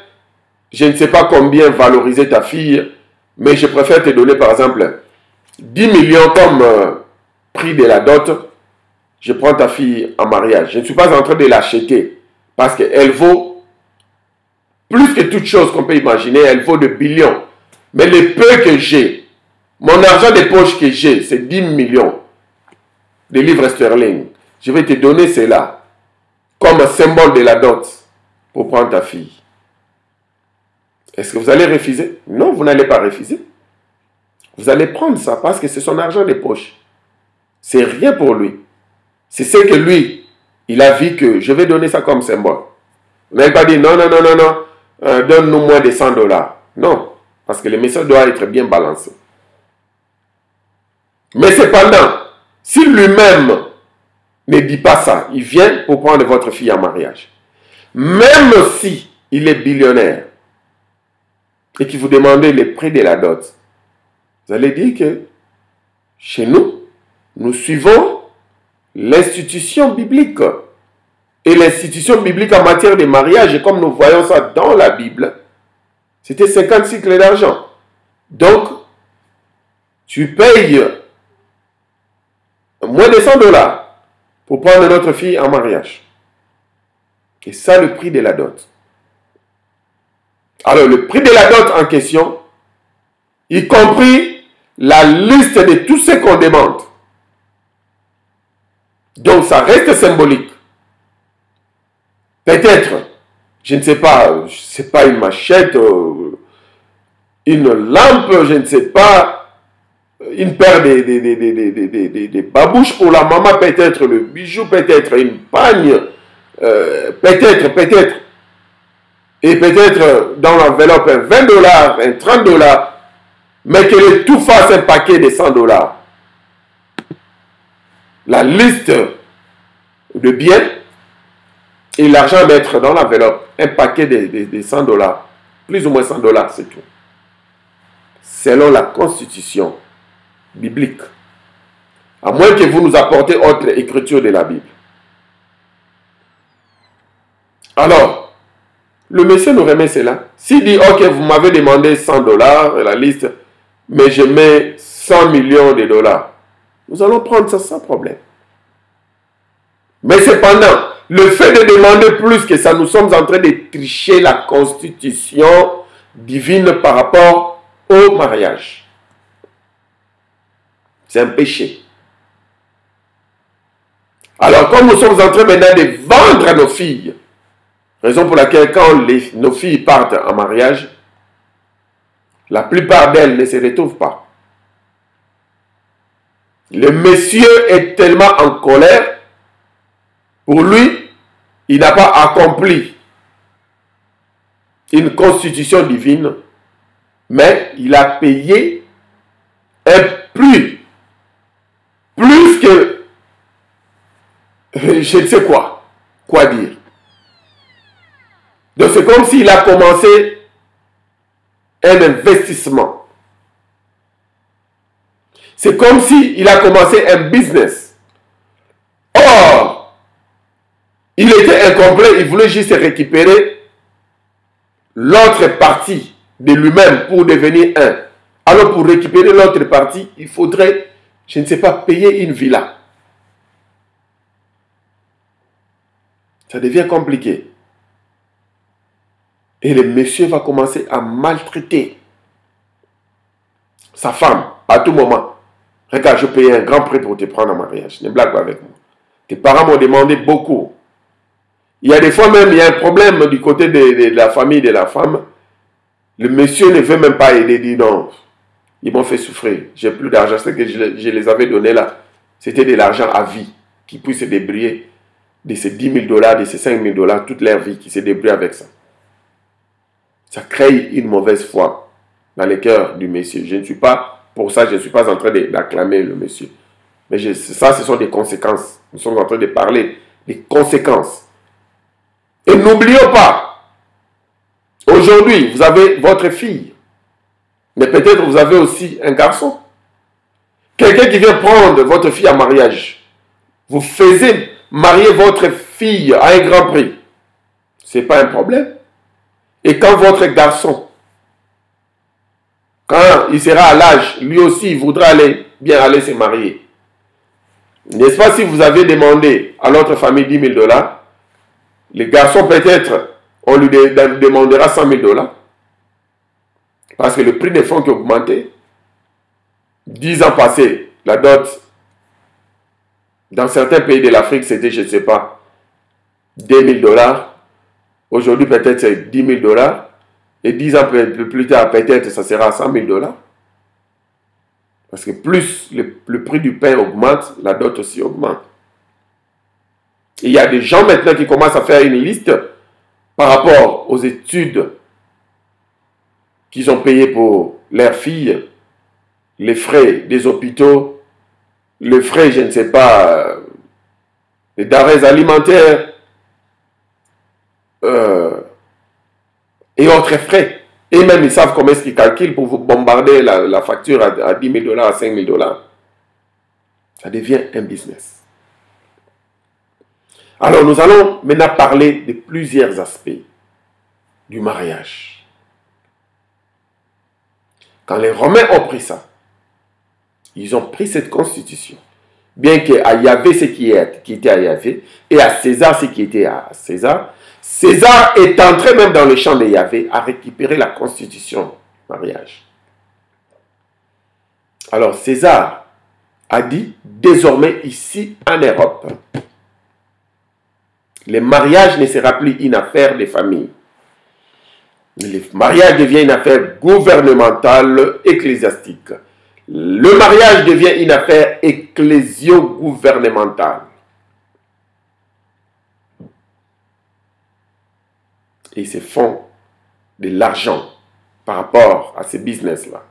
je ne sais pas combien valoriser ta fille, mais je préfère te donner, par exemple, 10 millions comme prix de la dot, je prends ta fille en mariage. Je ne suis pas en train de l'acheter parce qu'elle vaut plus que toute chose qu'on peut imaginer, elle vaut de billions. Mais le peu que j'ai, mon argent de poche que j'ai, c'est 10 millions de livres sterling. Je vais te donner cela comme symbole de la dot pour prendre ta fille. Est-ce que vous allez refuser? Non, vous n'allez pas refuser. Vous allez prendre ça parce que c'est son argent de poche. C'est rien pour lui. C'est ce que lui, il a vu que je vais donner ça comme symbole. Vous n'avez pas dit non, donne-nous moins de 100 $. Non, parce que le message doit être bien balancé. Mais cependant, si lui-même ne dit pas ça, il vient pour prendre votre fille en mariage. Même si il est billionnaire et qu'il vous demande le prix de la dot, vous allez dire que chez nous, nous suivons l'institution biblique. Et l'institution biblique en matière de mariage, comme nous voyons ça dans la Bible, c'était 50 cycles d'argent. Donc, tu payes moins de 100 $ pour prendre notre fille en mariage. Et ça, le prix de la dot. Alors, le prix de la dot en question, y compris la liste de tout ce qu'on demande. Donc, ça reste symbolique. Peut-être, je ne sais pas, une machette, une lampe, je ne sais pas, une paire de babouches pour la maman, peut-être le bijou, peut-être une pagne, peut-être. Et peut-être dans l'enveloppe un 20 $, un 30 $, mais que le tout fasse un paquet de 100 $. La liste de biens et l'argent mettre dans l'enveloppe, un paquet de 100 $, plus ou moins 100 $, c'est tout. Selon la constitution biblique. À moins que vous nous apportez autre écriture de la Bible. Alors, le monsieur nous remet cela. S'il dit, ok, vous m'avez demandé 100 $, la liste, mais je mets 100 millions de $, nous allons prendre ça sans problème. Mais cependant, le fait de demander plus que ça, nous sommes en train de tricher la constitution divine par rapport au mariage. C'est un péché. Alors, comme nous sommes en train maintenant de vendre nos filles, raison pour laquelle quand nos filles partent en mariage, la plupart d'elles ne se retrouvent pas. Le monsieur est tellement en colère. Pour lui, il n'a pas accompli une constitution divine, mais il a payé un plus que, je ne sais quoi dire. Donc c'est comme s'il a commencé un investissement. C'est comme s'il a commencé un business. Or, il était incomplet, il voulait juste récupérer l'autre partie de lui-même pour devenir un. Alors pour récupérer l'autre partie, il faudrait, je ne sais pas, payer une villa. Ça devient compliqué. Et le monsieur va commencer à maltraiter sa femme à tout moment. Regarde, je paye un grand prix pour te prendre en mariage. Ne blague pas avec moi. Tes parents m'ont demandé beaucoup. Il y a des fois même, il y a un problème du côté de la famille de la femme. Le monsieur ne veut même pas aider. Il dit non, ils m'ont fait souffrir. J'ai plus d'argent. C'est que je les avais donné là. C'était de l'argent à vie. Qui puisse se débrouiller de ces 10 000 $, de ces 5 000 $, toute leur vie, qui se débrouille avec ça. Ça crée une mauvaise foi dans le cœur du monsieur. Je ne suis pas... Pour ça, je ne suis pas en train d'acclamer le monsieur. Mais ça, ce sont des conséquences. Nous sommes en train de parler des conséquences. Et n'oublions pas, aujourd'hui, vous avez votre fille. Mais peut-être vous avez aussi un garçon. Quelqu'un qui vient prendre votre fille en mariage. Vous faisiez marier votre fille à un grand prix. Ce n'est pas un problème. Et quand votre garçon, quand il sera à l'âge, lui aussi, il voudra bien aller se marier. N'est-ce pas, si vous avez demandé à l'autre famille 10 000 $, les garçons peut-être, on lui demandera 100 000 $. Parce que le prix des fonds qui a augmenté. 10 ans passés, la dot, dans certains pays de l'Afrique, c'était, je ne sais pas, 2 000 $. Aujourd'hui, peut-être c'est 10 000 $. Et 10 ans plus tard, peut-être ça sera 100 000 $. Parce que plus le prix du pain augmente, la dot aussi augmente. Et il y a des gens maintenant qui commencent à faire une liste par rapport aux études qu'ils ont payées pour leurs filles, les frais des hôpitaux, les frais, je ne sais pas, les denrées alimentaires, et autres frais. Et même, ils savent comment est-ce qu'ils calculent pour vous bombarder la facture à 10 000 $, à 5 000 $. Ça devient un business. Alors, nous allons maintenant parler de plusieurs aspects du mariage. Quand les Romains ont pris ça, ils ont pris cette constitution. Bien qu'à Yahvé ce qui était à Yahvé, et à César ce qui était à César, César est entré même dans le champ de Yahvé à récupérer la constitution du mariage. Alors César a dit, désormais ici en Europe, le mariage ne sera plus une affaire de famille. Le mariage devient une affaire gouvernementale, ecclésiastique. Le mariage devient une affaire ecclésio-gouvernementale. Et ils se font de l'argent par rapport à ces business-là.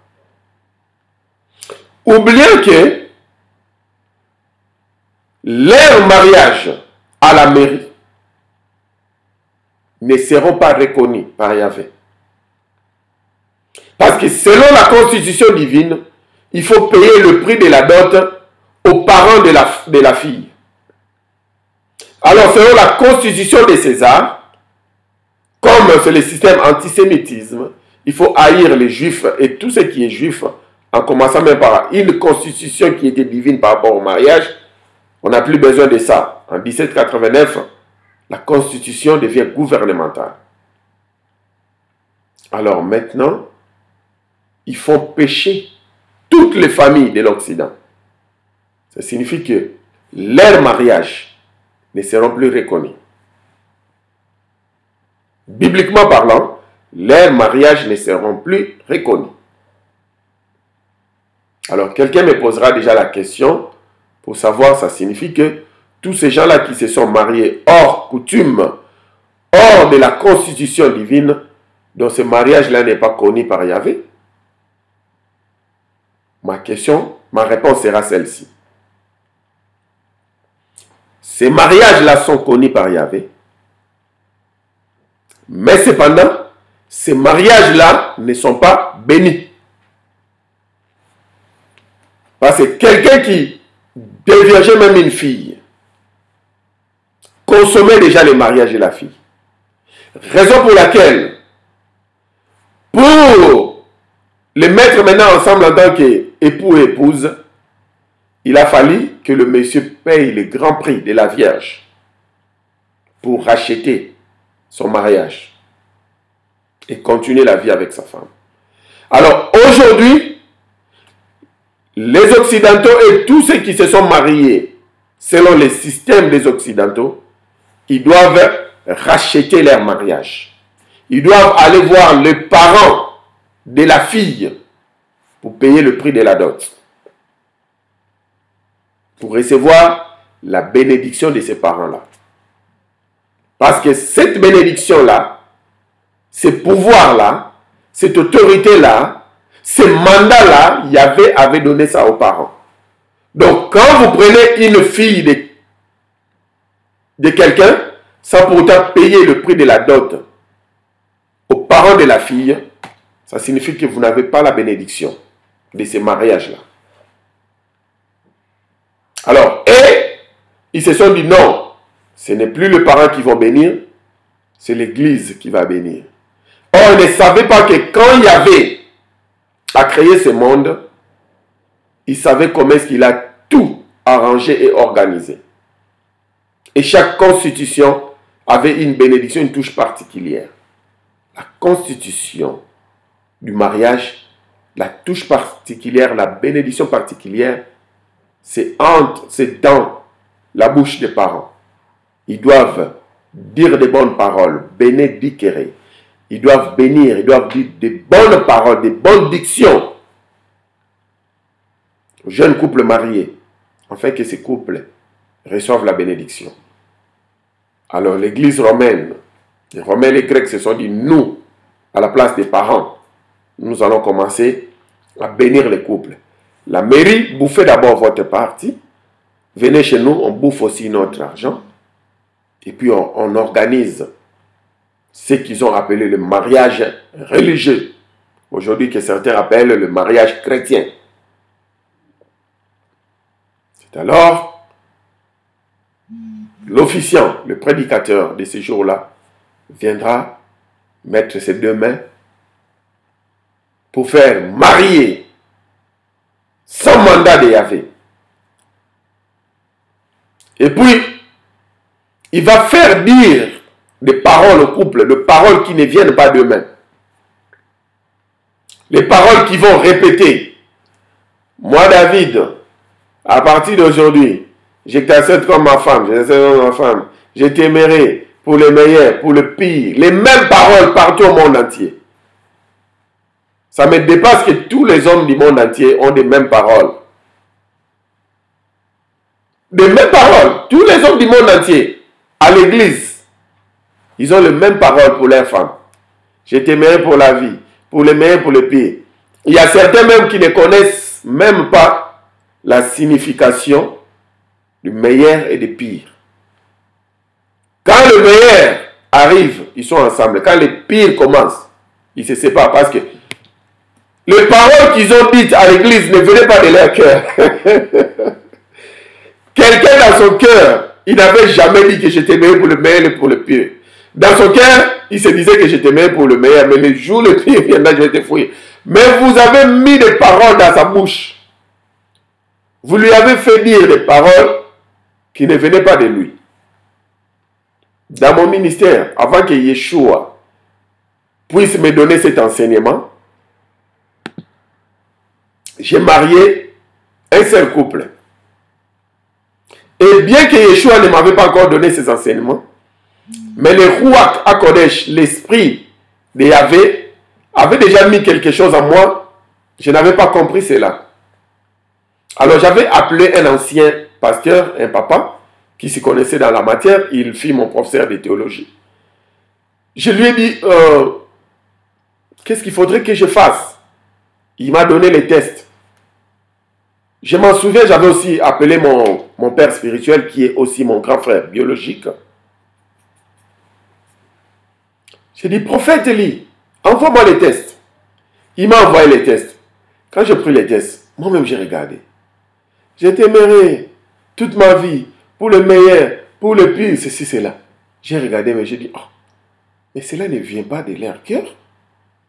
Oublions que leurs mariages à la mairie ne seront pas reconnus par Yahvé. Parce que selon la constitution divine, il faut payer le prix de la dot aux parents de la fille. Alors selon la constitution de César, comme c'est le système antisémitisme, il faut haïr les juifs et tout ce qui est juif, en commençant même par une constitution qui était divine par rapport au mariage. On n'a plus besoin de ça. En 1789, la constitution devient gouvernementale. Alors maintenant, ils font pécher toutes les familles de l'Occident. Ça signifie que leurs mariages ne seront plus reconnus. Bibliquement parlant, leurs mariages ne seront plus reconnus. Alors, quelqu'un me posera déjà la question pour savoir, ça signifie que tous ces gens-là qui se sont mariés hors coutume, hors de la constitution divine, donc ce mariage-là n'est pas connu par Yahvé. Ma réponse sera celle-ci. Ces mariages-là sont connus par Yahvé. Mais cependant, ces mariages-là ne sont pas bénis. Parce que quelqu'un qui déviergeait même une fille, consommait déjà le mariage de la fille. Raison pour laquelle, pour les mettre maintenant ensemble en tant qu'époux et épouse, il a fallu que le monsieur paye le grand prix de la Vierge pour racheter son mariage et continuer la vie avec sa femme. Alors aujourd'hui, les Occidentaux et tous ceux qui se sont mariés selon les systèmes des Occidentaux, ils doivent racheter leur mariage. Ils doivent aller voir les parents de la fille pour payer le prix de la dot. Pour recevoir la bénédiction de ces parents-là. Parce que cette bénédiction-là, ce pouvoir-là, cette autorité-là, ce mandat-là, Yahvé avait donné ça aux parents. Donc, quand vous prenez une fille de quelqu'un, sans pourtant payer le prix de la dot aux parents de la fille, ça signifie que vous n'avez pas la bénédiction de ces mariages-là. Alors, ils se sont dit non, ce n'est plus les parents qui vont bénir, c'est l'Église qui va bénir. Or, ils ne savaient pas que quand Yahvé a créé ce monde, il savait comment est-ce qu'il a tout arrangé et organisé. Et chaque constitution avait une bénédiction, une touche particulière. La constitution du mariage, la touche particulière, la bénédiction particulière, c'est dans la bouche des parents. Ils doivent dire des bonnes paroles, bénédicere. Ils doivent bénir, ils doivent dire des bonnes paroles, des bonnes dictions aux jeunes couples mariés, afin que ces couples reçoivent la bénédiction. Alors l'Église romaine, les Romains et les Grecs se sont dit, nous, à la place des parents, nous allons commencer à bénir les couples. La mairie, bouffez d'abord votre partie, venez chez nous, on bouffe aussi notre argent, et puis on organise ce qu'ils ont appelé le mariage religieux, aujourd'hui que certains appellent le mariage chrétien. C'est alors l'officiant, le prédicateur de ces jours-là, viendra mettre ses deux mains pour faire marier sans mandat de Yahvé. Et puis, il va faire dire des paroles au couple, des paroles qui ne viennent pas d'eux-mêmes. Les paroles qui vont répéter. Moi, David, à partir d'aujourd'hui, je t'accepte comme ma femme, je t'aimerai pour le meilleur, pour le pire. Les mêmes paroles partout au monde entier. Ça me dépasse que tous les hommes du monde entier ont les mêmes paroles. Les mêmes paroles. Tous les hommes du monde entier, à l'église, ils ont les mêmes paroles pour leurs femmes. Je t'aimerai pour la vie, pour le meilleur, pour le pire. Il y a certains même qui ne connaissent même pas la signification du meilleur et du pire. Quand le meilleur arrive, ils sont ensemble. Quand le pire commence, ils se séparent parce que les paroles qu'ils ont dites à l'église ne venaient pas de leur cœur. Quelqu'un dans son cœur, il n'avait jamais dit que je t'aimais pour le meilleur et pour le pire. Dans son cœur, il se disait que je t'aimais pour le meilleur, mais le jour le pire viendra, je vais te fouiller. Mais vous avez mis des paroles dans sa bouche. Vous lui avez fait dire des paroles qui ne venaient pas de lui. Dans mon ministère, avant que Yeshua puisse me donner cet enseignement, j'ai marié un seul couple. Et bien que Yeshua ne m'avait pas encore donné ces enseignements, mais le Ruach HaKodesh, l'esprit de Yahvé, avait déjà mis quelque chose en moi. Je n'avais pas compris cela. Alors j'avais appelé un ancien pasteur, un papa, qui se connaissait dans la matière. Il fit mon professeur de théologie. Je lui ai dit, qu'est-ce qu'il faudrait que je fasse? Il m'a donné les tests. Je m'en souviens, j'avais aussi appelé mon père spirituel, qui est aussi mon grand frère biologique. J'ai dit, prophète Élie, envoie-moi les tests. Il m'a envoyé les tests. Quand j'ai pris les tests, moi-même j'ai regardé. J'ai téméré toute ma vie, pour le meilleur, pour le pire, ceci, cela. J'ai regardé, mais j'ai dit, oh, mais cela ne vient pas de leur cœur.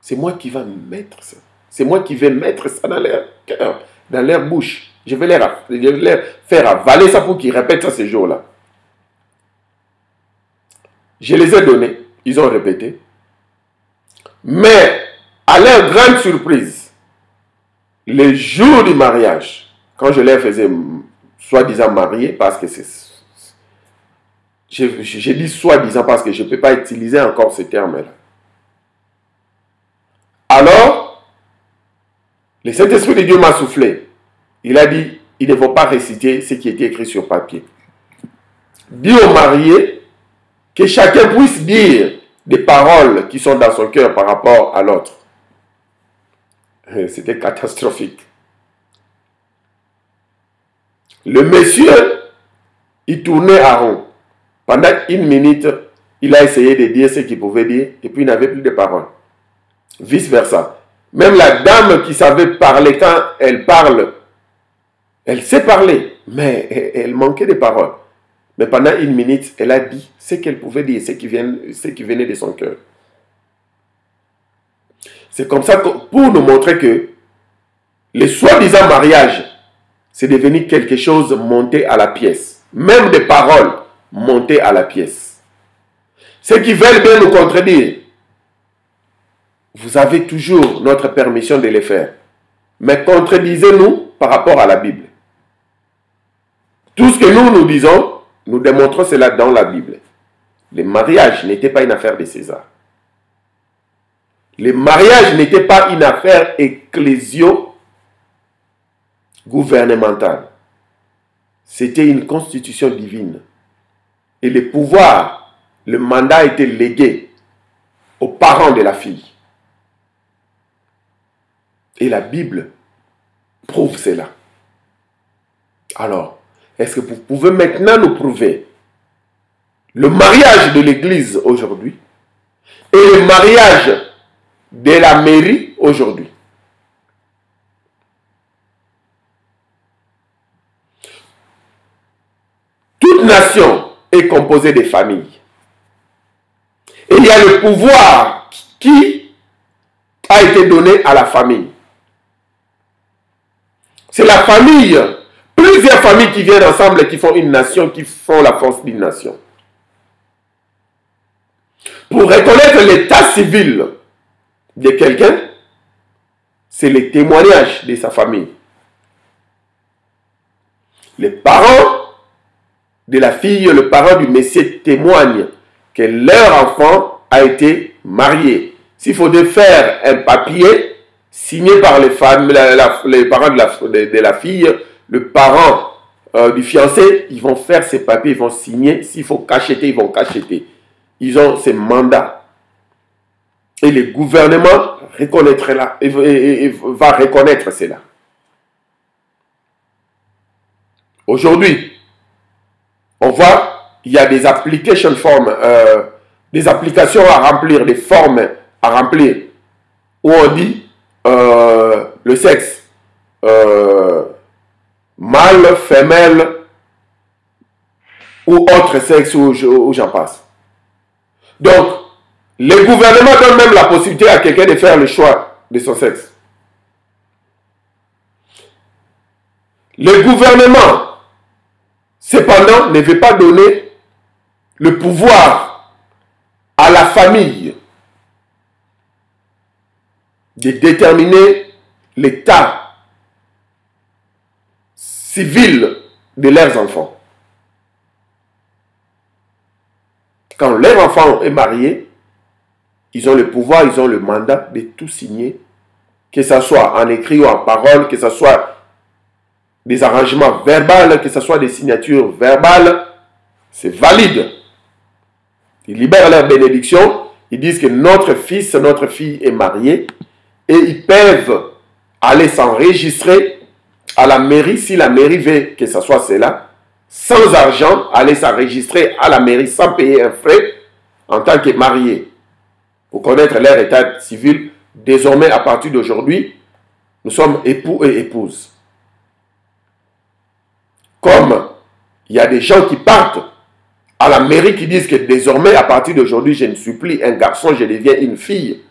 C'est moi qui vais mettre ça. C'est moi qui vais mettre ça dans leur cœur, dans leur bouche. Je vais leur faire avaler ça pour qu'ils répètent ça ces jours-là. Je les ai donnés, ils ont répété. Mais, à leur grande surprise, le jour du mariage, quand je les faisais soi-disant mariés, parce que c'est... J'ai dit soi-disant parce que je ne peux pas utiliser encore ce terme-là. Alors, le Saint-Esprit de Dieu m'a soufflé. Il a dit, ils ne vont pas réciter ce qui était écrit sur papier. Dis aux mariés que chacun puisse dire des paroles qui sont dans son cœur par rapport à l'autre. C'était catastrophique. Le monsieur, il tournait à rond. Pendant une minute, il a essayé de dire ce qu'il pouvait dire et puis il n'avait plus de paroles. Vice versa. Même la dame qui savait parler, quand elle parle, elle sait parler, mais elle manquait de paroles. Mais pendant une minute, elle a dit ce qu'elle pouvait dire, ce qui venait de son cœur. C'est comme ça que, pour nous montrer que le soi-disant mariage, c'est devenu quelque chose monté à la pièce. Même des paroles montées à la pièce. Ceux qui veulent bien nous contredire, vous avez toujours notre permission de les faire. Mais contredisez-nous par rapport à la Bible. Tout ce que nous disons, nous démontrons cela dans la Bible. Le mariage n'était pas une affaire de César. Le mariage n'était pas une affaire ecclésio-gouvernementale. C'était une constitution divine. Et le pouvoir, le mandat était légué aux parents de la fille. Et la Bible prouve cela. Alors, est-ce que vous pouvez maintenant nous prouver le mariage de l'Église aujourd'hui et le mariage de la mairie aujourd'hui? Toute nation est composée de familles. Et il y a le pouvoir qui a été donné à la famille. C'est la famille, plusieurs familles qui viennent ensemble et qui font une nation, qui font la force d'une nation. Pour reconnaître l'état civil de quelqu'un, c'est le témoignage de sa famille. Les parents de la fille, le parent du monsieur témoignent que leur enfant a été marié. S'il faudrait faire un papier signé par les parents de la fille, le parent du fiancé, ils vont faire ces papiers, ils vont signer. S'il faut cacheter, ils vont cacheter. Ils ont ces mandats. Et le gouvernement reconnaîtra et va reconnaître cela. Aujourd'hui, on voit, il y a des application forms, des applications à remplir, des formes à remplir, où on dit le sexe, mâle, femelle, ou autre sexe, où j'en passe. Donc, le gouvernement donne même la possibilité à quelqu'un de faire le choix de son sexe. Le gouvernement, cependant, ne veut pas donner le pouvoir à la famille de déterminer l'état civil de leurs enfants. Quand leur enfant est marié, ils ont le pouvoir, ils ont le mandat de tout signer, que ce soit en écrit ou en parole, que ce soit des arrangements verbaux, que ce soit des signatures verbales, c'est valide. Ils libèrent leur bénédiction, ils disent que notre fils, notre fille est mariée, et ils peuvent aller s'enregistrer à la mairie, si la mairie veut que ce soit cela, sans argent, aller s'enregistrer à la mairie sans payer un frais en tant que mariés. Pour connaître leur état civil, désormais à partir d'aujourd'hui, nous sommes époux et épouses. Comme il y a des gens qui partent à la mairie qui disent que désormais, à partir d'aujourd'hui, je ne suis plus un garçon, je deviens une fille.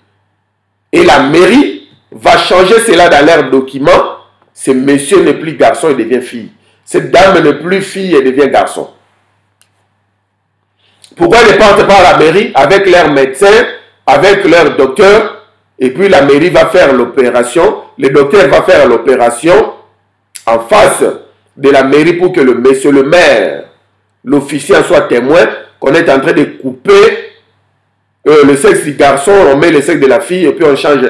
Et la mairie va changer cela dans leurs documents. Ce monsieur n'est plus garçon, il devient fille. Cette dame n'est plus fille, elle devient garçon. Pourquoi ils ne partent pas à la mairie avec leur médecin, avec leur docteur, et puis la mairie va faire l'opération, le docteur va faire l'opération en face de la mairie pour que le monsieur le maire, l'officier soit témoin qu'on est en train de couper le sexe du garçon, on met le sexe de la fille et puis on change.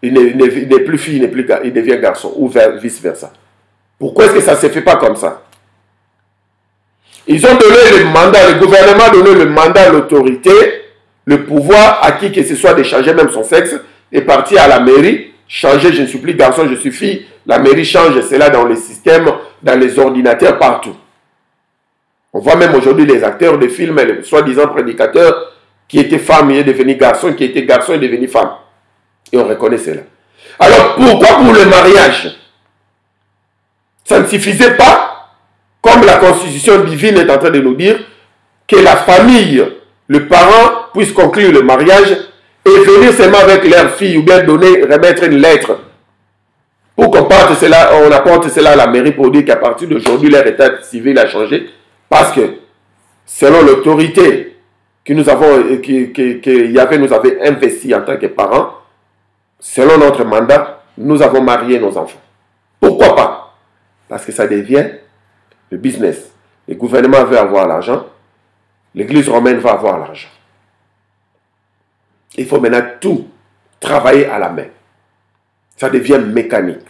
Il n'est plus fille, il devient garçon ou vice versa. Pourquoi est-ce que ça ne se fait pas comme ça? Ils ont donné le mandat, le gouvernement a donné le mandat à l'autorité, le pouvoir à qui que ce soit de changer même son sexe et partir à la mairie, changer, je ne suis plus garçon, je suis fille. La mairie change cela dans les systèmes, dans les ordinateurs, partout. On voit même aujourd'hui les acteurs de films, les soi-disant prédicateurs, qui étaient femmes, ils sont devenus garçons, qui étaient garçons, ils sont devenus femmes. Et on reconnaît cela. Alors pourquoi pour le mariage, ça ne suffisait pas, comme la constitution divine est en train de nous dire, que la famille, le parent puisse conclure le mariage et venir seulement avec leur fille ou bien remettre une lettre pour qu'on parte cela, on apporte cela à la mairie pour dire qu'à partir d'aujourd'hui, leur état civil a changé. Parce que, selon l'autorité que nous avons, que Yahvé nous avait investi en tant que parents, selon notre mandat, nous avons marié nos enfants. Pourquoi pas? Parce que ça devient le business. Le gouvernement veut avoir l'argent, l'église romaine va avoir l'argent. Il faut maintenant tout travailler à la main. Ça devient mécanique.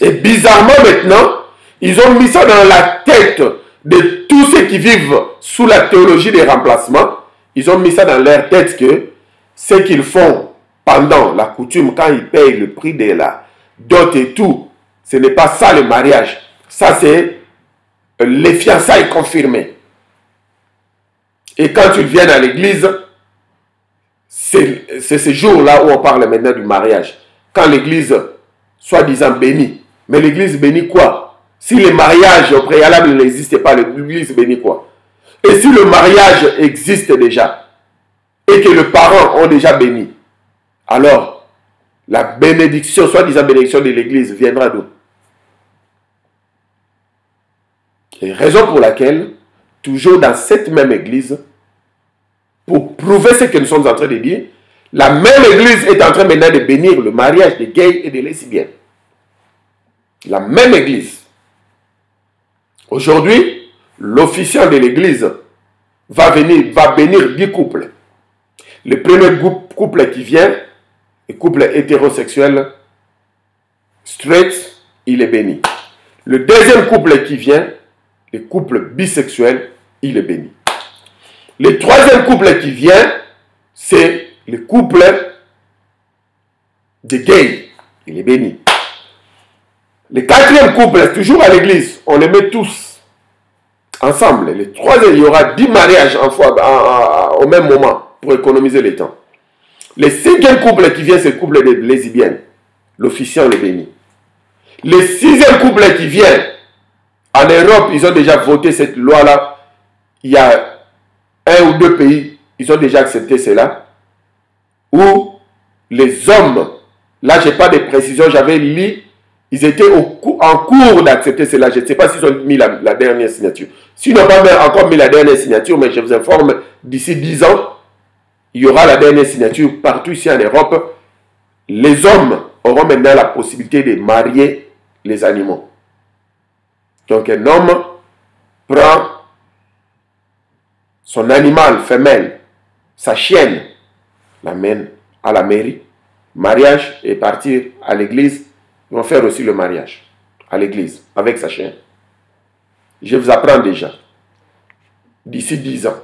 Et bizarrement maintenant, ils ont mis ça dans la tête de tous ceux qui vivent sous la théologie des remplacements. Ils ont mis ça dans leur tête que ce qu'ils font pendant la coutume, quand ils payent le prix de la dot et tout, ce n'est pas ça le mariage. Ça c'est les fiançailles confirmées. Et quand ils viennent à l'église, c'est ce jour-là où on parle maintenant du mariage. Quand l'église, soi-disant bénie, mais l'église bénit quoi? Si le mariage au préalable n'existe pas, l'église bénit quoi? Et si le mariage existe déjà, et que les parents ont déjà béni, alors la bénédiction, soi-disant bénédiction de l'église, viendra d'où? Et raison pour laquelle, toujours dans cette même église, pour prouver ce que nous sommes en train de dire, la même église est en train maintenant de bénir le mariage des gays et des lesbiennes. La même église. Aujourd'hui, l'officiant de l'église va bénir 10 couples. Le premier couple qui vient, le couple hétérosexuel, straight, il est béni. Le deuxième couple qui vient, le couple bisexuel, il est béni. Le troisième couple qui vient, c'est le couple de gays, il est béni. Le quatrième couple, toujours à l'église, on les met tous ensemble. Le troisième, il y aura 10 mariages au même moment pour économiser le temps. Le cinquième couple qui vient, c'est le couple de lesbiennes. L'officiant le béni. Le sixième couple qui vient, en Europe, ils ont déjà voté cette loi-là. Il y a 1 ou 2 pays, ils ont déjà accepté cela. Où les hommes, là je n'ai pas de précision, j'avais lu, ils étaient en cours d'accepter cela. Je ne sais pas s'ils ont mis la dernière signature. S'ils n'ont pas encore mis la dernière signature, mais je vous informe, d'ici 10 ans, il y aura la dernière signature partout ici en Europe. Les hommes auront maintenant la possibilité de marier les animaux. Donc un homme prend son animal femelle, sa chienne, l'amène à la mairie, mariage et partir à l'église. Ils vont faire aussi le mariage. à l'église avec sa chaîne. Je vous apprends déjà. D'ici 10 ans.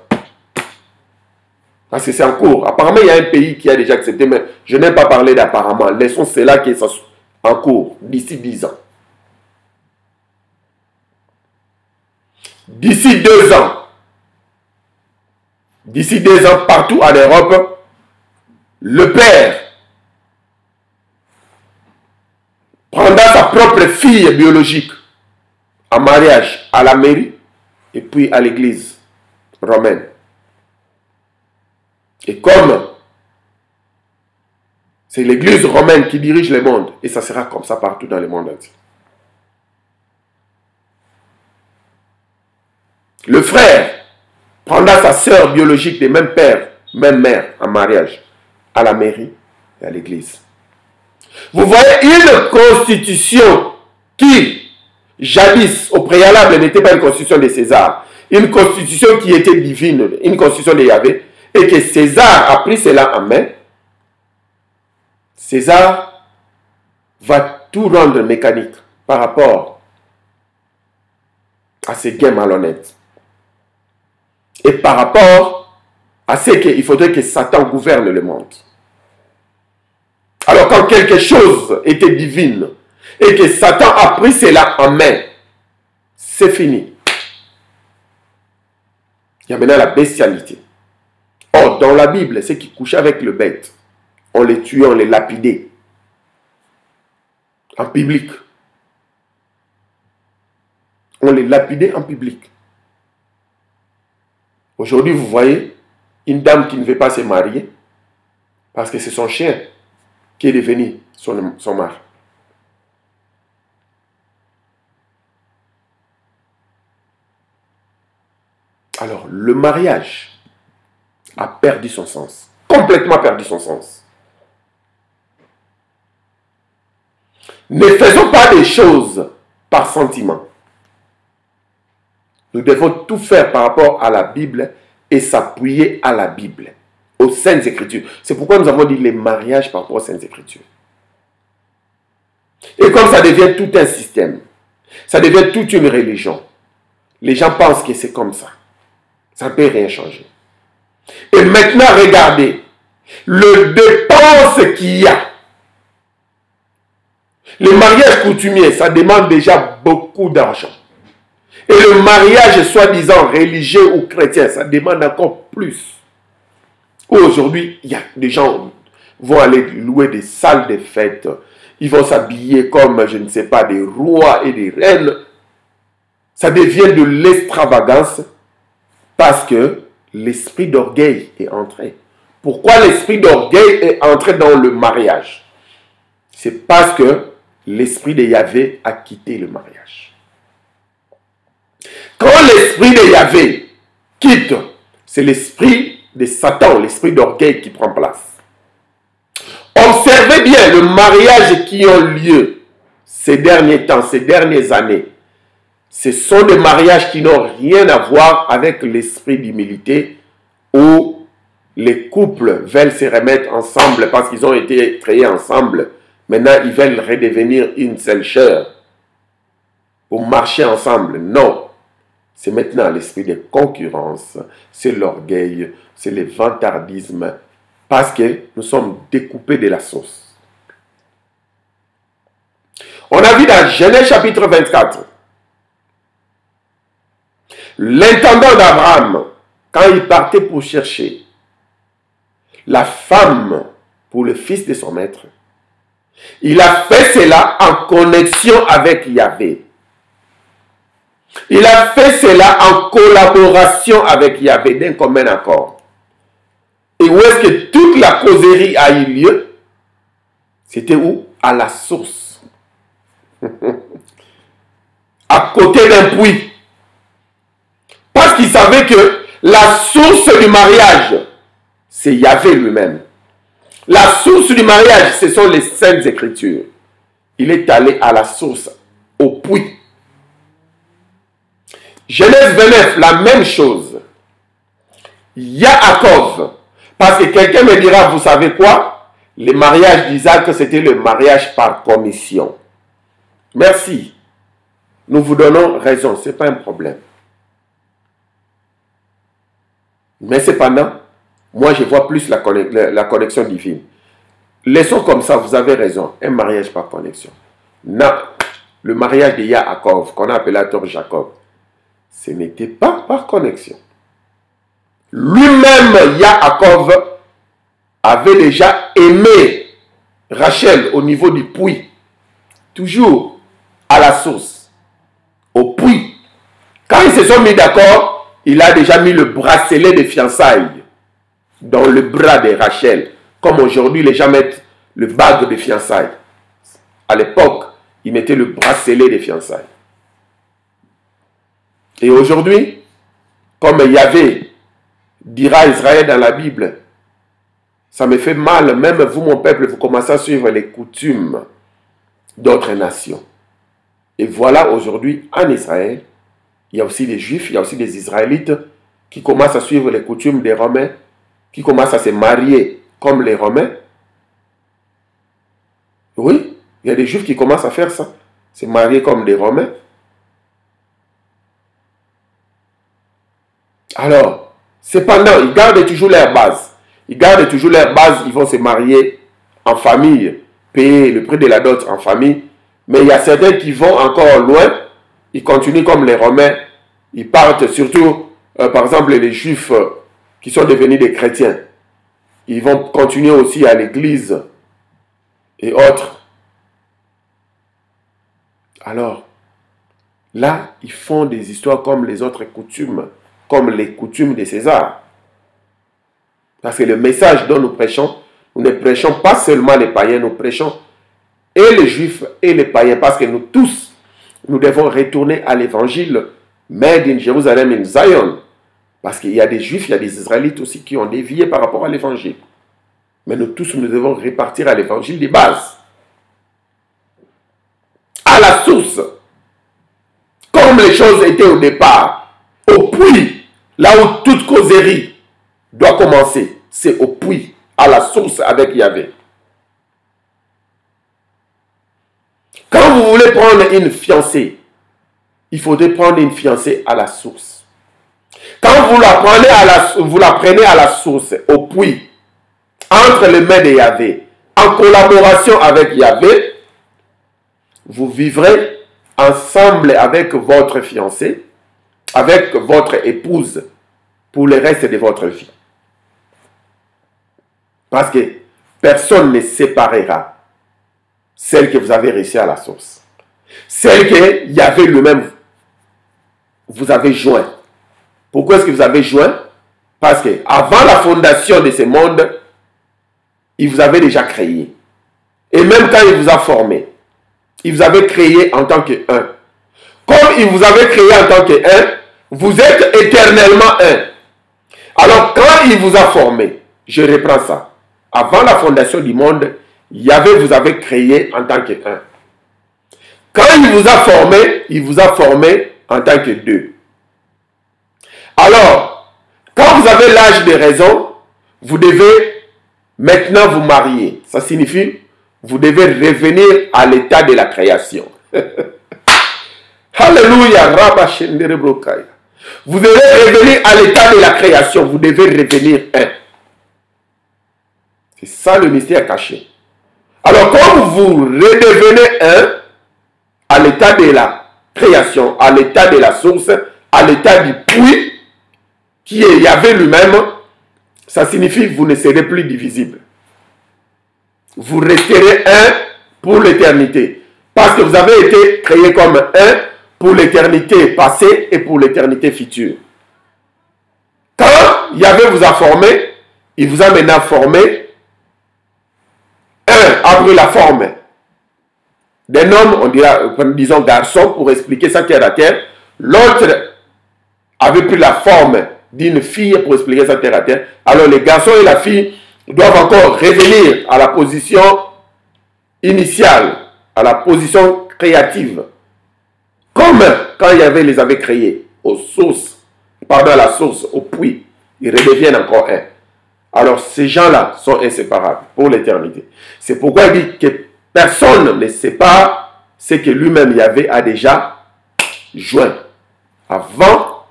Parce que c'est en cours. Apparemment, il y a un pays qui a déjà accepté, mais je n'ai pas parlé d'apparemment. Laissons cela qui est en cours d'ici 10 ans. D'ici 2 ans. D'ici 2 ans, partout en Europe, le père prendra sa propre fille biologique en mariage à la mairie et puis à l'église romaine. Et comme c'est l'église romaine qui dirige le monde, et ça sera comme ça partout dans le monde entier. Le frère prendra sa sœur biologique des mêmes pères, même mère en mariage à la mairie et à l'église. Vous voyez une constitution qui, jadis, au préalable, n'était pas une constitution de César, une constitution qui était divine, une constitution de Yahvé, et que César a pris cela en main. César va tout rendre mécanique par rapport à ces gains malhonnêtes. Et par rapport à ce qu'il faudrait que Satan gouverne le monde. Alors quand quelque chose était divine et que Satan a pris cela en main, c'est fini. Il y a maintenant la bestialité. Or, dans la Bible, ceux qui couchaient avec le bête, on les tuait, on les lapidait. En public. On les lapidait en public. Aujourd'hui, vous voyez une dame qui ne veut pas se marier parce que c'est son chien qui est devenu son mari. Alors, le mariage a perdu son sens. Complètement perdu son sens. Ne faisons pas des choses par sentiment. Nous devons tout faire par rapport à la Bible et s'appuyer à la Bible, aux Saintes Écritures. C'est pourquoi nous avons dit les mariages par rapport aux Saintes Écritures. Et comme ça devient tout un système, ça devient toute une religion, les gens pensent que c'est comme ça. Ça ne peut rien changer. Et maintenant, regardez, le dépense qu'il y a. Le mariage coutumier, ça demande déjà beaucoup d'argent. Et le mariage, soi-disant religieux ou chrétien, ça demande encore plus. Aujourd'hui, il y a des gens qui vont aller louer des salles de fête. Ils vont s'habiller comme, je ne sais pas, des rois et des reines. Ça devient de l'extravagance parce que l'esprit d'orgueil est entré. Pourquoi l'esprit d'orgueil est entré dans le mariage? C'est parce que l'esprit de Yahvé a quitté le mariage. Quand l'esprit de Yahvé quitte, c'est l'esprit de Satan, l'esprit d'orgueil qui prend place. Observez bien le mariage qui a lieu ces derniers temps, ces dernières années. Ce sont des mariages qui n'ont rien à voir avec l'esprit d'humilité où les couples veulent se remettre ensemble parce qu'ils ont été créés ensemble. Maintenant, ils veulent redevenir une seule chair pour marcher ensemble. Non. C'est maintenant l'esprit de concurrence, c'est l'orgueil, c'est le vantardisme, parce que nous sommes découpés de la sauce. On a vu dans Genèse chapitre 24, l'intendant d'Abraham, quand il partait pour chercher la femme pour le fils de son maître, il a fait cela en connexion avec Yahvé. Il a fait cela en collaboration avec Yahvé d'un commun accord. Et où est-ce que toute la causerie a eu lieu? C'était où? À la source. À côté d'un puits. Parce qu'il savait que la source du mariage, c'est Yahvé lui-même. La source du mariage, ce sont les Saintes Écritures. Il est allé à la source, au puits. Genèse 29, la même chose. Yaakov. Parce que quelqu'un me dira, vous savez quoi? Le mariage d'Isaac, c'était le mariage par commission. Merci. nous vous donnons raison, ce n'est pas un problème. Mais cependant, moi je vois plus la connexion divine. Laissons comme ça, vous avez raison, un mariage par connexion. Non, le mariage de Yaakov, qu'on a appelé à tort Jacob, ce n'était pas par connexion. Lui-même, Yaakov, avait déjà aimé Rachel au niveau du puits, toujours à la source, au puits. Quand ils se sont mis d'accord, il a déjà mis le bracelet de fiançailles dans le bras de Rachel, comme aujourd'hui les gens mettent le bague de fiançailles. À l'époque, ils mettaient le bracelet de fiançailles. Et aujourd'hui, comme Yahvé dira à Israël dans la Bible, ça me fait mal, même vous, mon peuple, vous commencez à suivre les coutumes d'autres nations. Et voilà, aujourd'hui, en Israël, il y a aussi des Juifs, il y a aussi des Israélites qui commencent à suivre les coutumes des Romains, qui commencent à se marier comme les Romains. Oui, il y a des Juifs qui commencent à faire ça, se marier comme des Romains. Alors, cependant, ils gardent toujours leur base. Ils gardent toujours leur base, ils vont se marier en famille, payer le prix de la dot en famille. Mais il y a certains qui vont encore loin, ils continuent comme les Romains, ils partent surtout, par exemple les Juifs qui sont devenus des chrétiens. Ils vont continuer aussi à l'église et autres. Alors, là, ils font des histoires comme les autres coutumes, comme les coutumes de César. Parce que le message dont nous ne prêchons pas seulement les païens, nous prêchons et les juifs et les païens, parce que nous tous, nous devons retourner à l'évangile made in Jerusalem in Zion. Parce qu'il y a des juifs, il y a des israélites aussi qui ont dévié par rapport à l'évangile. Mais nous tous, nous devons repartir à l'évangile des bases. À la source. Comme les choses étaient au départ. Au puits, là où toute causerie doit commencer, c'est au puits, à la source avec Yahvé. Quand vous voulez prendre une fiancée, il faudrait prendre une fiancée à la source. Quand vous la prenez à la source, au puits, entre les mains de Yahvé, en collaboration avec Yahvé, vous vivrez ensemble avec votre fiancé, avec votre épouse, pour le reste de votre vie. Parce que personne ne séparera celle que vous avez reçue à la source. Celle que Yahvé lui-même vous avez joint. Pourquoi est-ce que vous avez joint? Parce que avant la fondation de ce monde, il vous avait déjà créé. Et même quand il vous a formé, il vous avait créé en tant qu'un. Comme il vous avait créé en tant qu'un, vous êtes éternellement un. Alors quand il vous a formé, je reprends ça. Avant la fondation du monde, Yahvé vous avait créé en tant qu'un. Quand il vous a formé en tant que deux. Alors, quand vous avez l'âge de raison, vous devez maintenant vous marier. Ça signifie, vous devez revenir à l'état de la création. Alléluia. Vous devez revenir à l'état de la création. Vous devez revenir un. C'est ça le mystère caché. Alors, quand vous redevenez un, à l'état de la création, à l'état de la source, à l'état du puits, qui est Yahvé lui-même, ça signifie que vous ne serez plus divisible. Vous resterez un pour l'éternité. Parce que vous avez été créé comme un pour l'éternité passée et pour l'éternité future. Quand Yahvé vous a formé, il vous a maintenant formé. Un a pris la forme d'un homme, on dira, disons garçon, pour expliquer ça terre à terre. L'autre avait pris la forme d'une fille pour expliquer ça terre à terre. Alors les garçons et la fille doivent encore revenir à la position initiale, à la position créative. Comme quand Yahvé les avait créés aux sources, pardon, à la source, au puits, ils redeviennent encore un. Alors ces gens-là sont inséparables pour l'éternité. C'est pourquoi il dit que personne ne sépare ce que lui-même Yahvé a déjà joints avant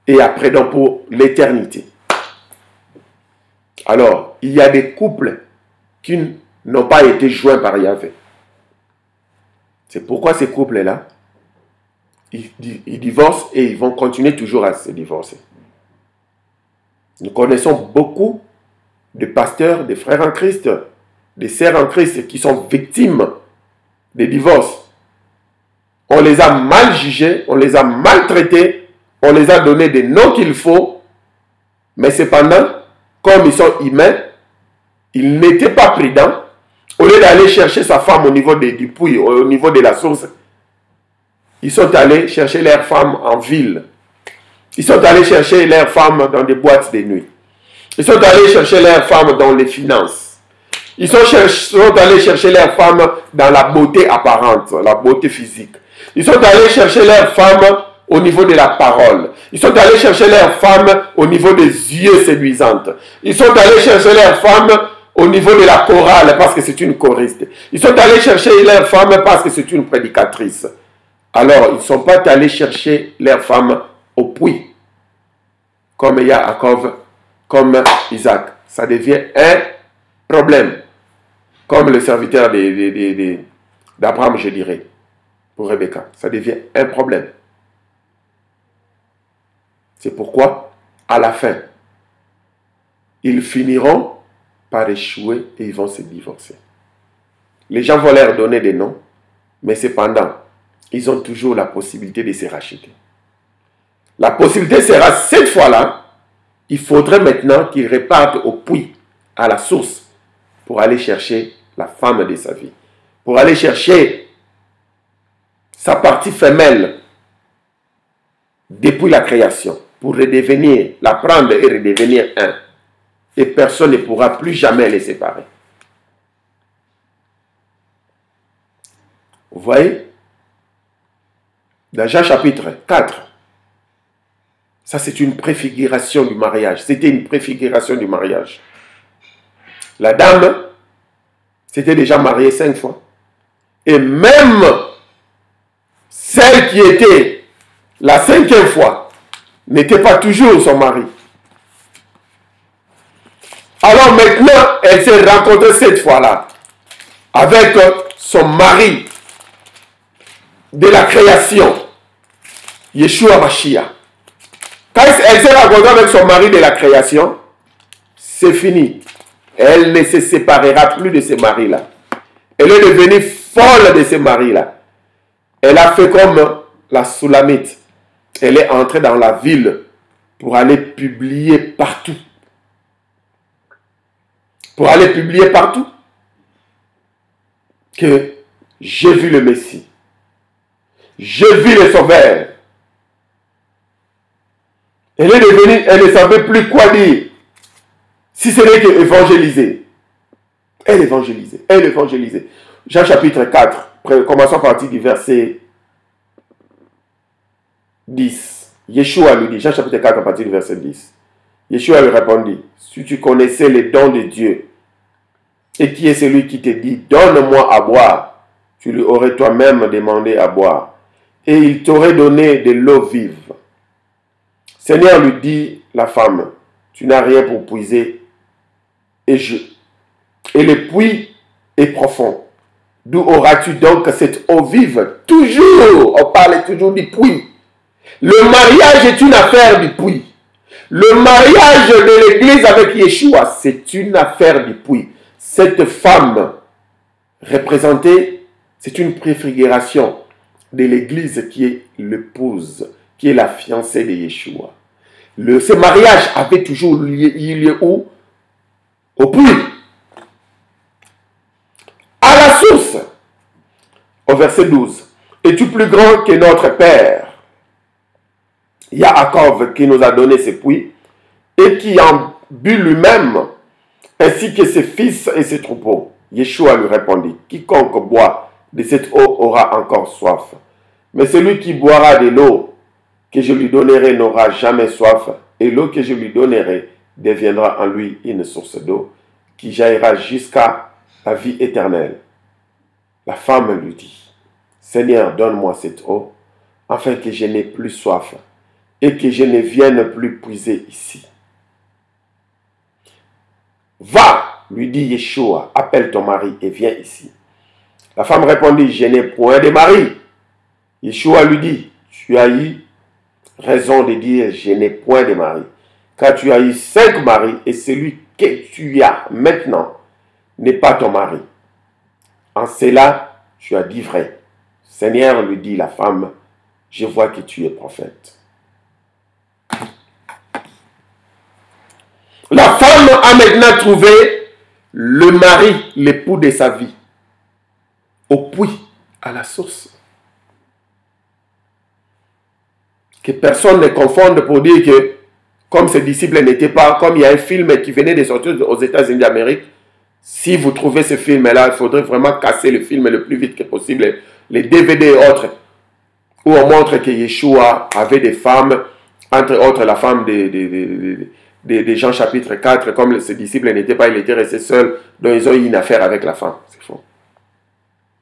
et après, donc pour l'éternité. Alors, il y a des couples qui n'ont pas été joints par Yahvé. C'est pourquoi ces couples-là, ils divorcent et ils vont continuer toujours à se divorcer. Nous connaissons beaucoup de pasteurs, de frères en Christ, de sœurs en Christ qui sont victimes des divorces. On les a mal jugés, on les a maltraités, on les a donné des noms qu'il faut, mais cependant, comme ils sont humains, ils n'étaient pas prudents. Au lieu d'aller chercher sa femme au niveau du puits, au niveau de la source, ils sont allés chercher leurs femmes en ville. Ils sont allés chercher leurs femmes dans des boîtes de nuit. Ils sont allés chercher leurs femmes dans les finances. Ils sont allés chercher leurs femmes dans la beauté apparente, la beauté physique. Ils sont allés chercher leurs femmes au niveau de la parole. Ils sont allés chercher leurs femmes au niveau des yeux séduisantes. Ils sont allés chercher leurs femmes au niveau de la chorale parce que c'est une choriste. Ils sont allés chercher leurs femmes parce que c'est une prédicatrice. Alors, ils ne sont pas allés chercher leurs femmes au puits, comme Yaakov, comme Isaac. Ça devient un problème, comme le serviteur d'Abraham, je dirais, pour Rebecca. Ça devient un problème. C'est pourquoi, à la fin, ils finiront par échouer et ils vont se divorcer. Les gens vont leur donner des noms, mais cependant, ils ont toujours la possibilité de se racheter. La possibilité sera cette fois-là, il faudrait maintenant qu'ils repartent au puits, à la source, pour aller chercher la femme de sa vie, pour aller chercher sa partie femelle depuis la création, pour redevenir, la prendre et redevenir un. Et personne ne pourra plus jamais les séparer. Vous voyez? Dans Jean chapitre 4, ça c'est une préfiguration du mariage. C'était une préfiguration du mariage. La dame s'était déjà mariée 5 fois. Et même celle qui était la 5e fois n'était pas toujours son mari. Alors maintenant, elle s'est rencontrée cette fois-là avec son mari de la création, Yeshua Mashiach. Quand elle s'est rencontrée avec son mari de la création, c'est fini. Elle ne se séparera plus de ce mari-là. Elle est devenue folle de ce mari-là. Elle a fait comme la Soulamite. Elle est entrée dans la ville pour aller publier partout. Pour aller publier partout que j'ai vu le Messie. J'ai vu le Sauveur. Elle est devenue, elle ne savait plus quoi dire. Si ce n'est qu'évangéliser. Elle évangélisait. Elle évangélisait. Jean chapitre 4, commençons à partir du verset 10. Yeshua lui dit, Jean chapitre 4 à partir du verset 10. Yeshua lui répondit, si tu connaissais les dons de Dieu, et qui est celui qui te dit, donne-moi à boire, tu lui aurais toi-même demandé à boire, et il t'aurait donné de l'eau vive. Seigneur, lui dit la femme, tu n'as rien pour puiser, et le puits est profond. D'où auras-tu donc cette eau vive? Toujours, on parle toujours du puits. Le mariage est une affaire du puits. Le mariage de l'église avec Yeshua, c'est une affaire du puits. Cette femme représentée, c'est une préfiguration de l'église qui est l'épouse, qui est la fiancée de Yeshua. Ce mariage avait toujours lieu où? Au puits. À la source. Au verset 12. Es-tu plus grand que notre Père Yaakov qui nous a donné ce puits et qui en but lui-même, ainsi que ses fils et ses troupeaux. Yeshua lui répondit, quiconque boit de cette eau aura encore soif. Mais celui qui boira de l'eau que je lui donnerai n'aura jamais soif, et l'eau que je lui donnerai deviendra en lui une source d'eau qui jaillira jusqu'à la vie éternelle. La femme lui dit, Seigneur, donne-moi cette eau, afin que je n'ai plus soif et que je ne vienne plus puiser ici. Va, lui dit Yeshua, appelle ton mari et viens ici. La femme répondit, je n'ai point de mari. Yeshua lui dit, tu as eu raison de dire, je n'ai point de mari, car tu as eu 5 maris et celui que tu as maintenant n'est pas ton mari. En cela, tu as dit vrai. Seigneur, lui dit la femme, je vois que tu es prophète. La femme a maintenant trouvé le mari, l'époux de sa vie, au puits, à la source. Que personne ne confonde pour dire que, comme ses disciples n'étaient pas, comme il y a un film qui venait de sortir aux États-Unis d'Amérique, si vous trouvez ce film-là, il faudrait vraiment casser le film le plus vite que possible, les DVD et autres, où on montre que Yeshua avait des femmes, entre autres la femme de Jean chapitre 4, comme ses disciples n'étaient pas, il était resté seul, donc ils ont eu une affaire avec la femme. C'est faux.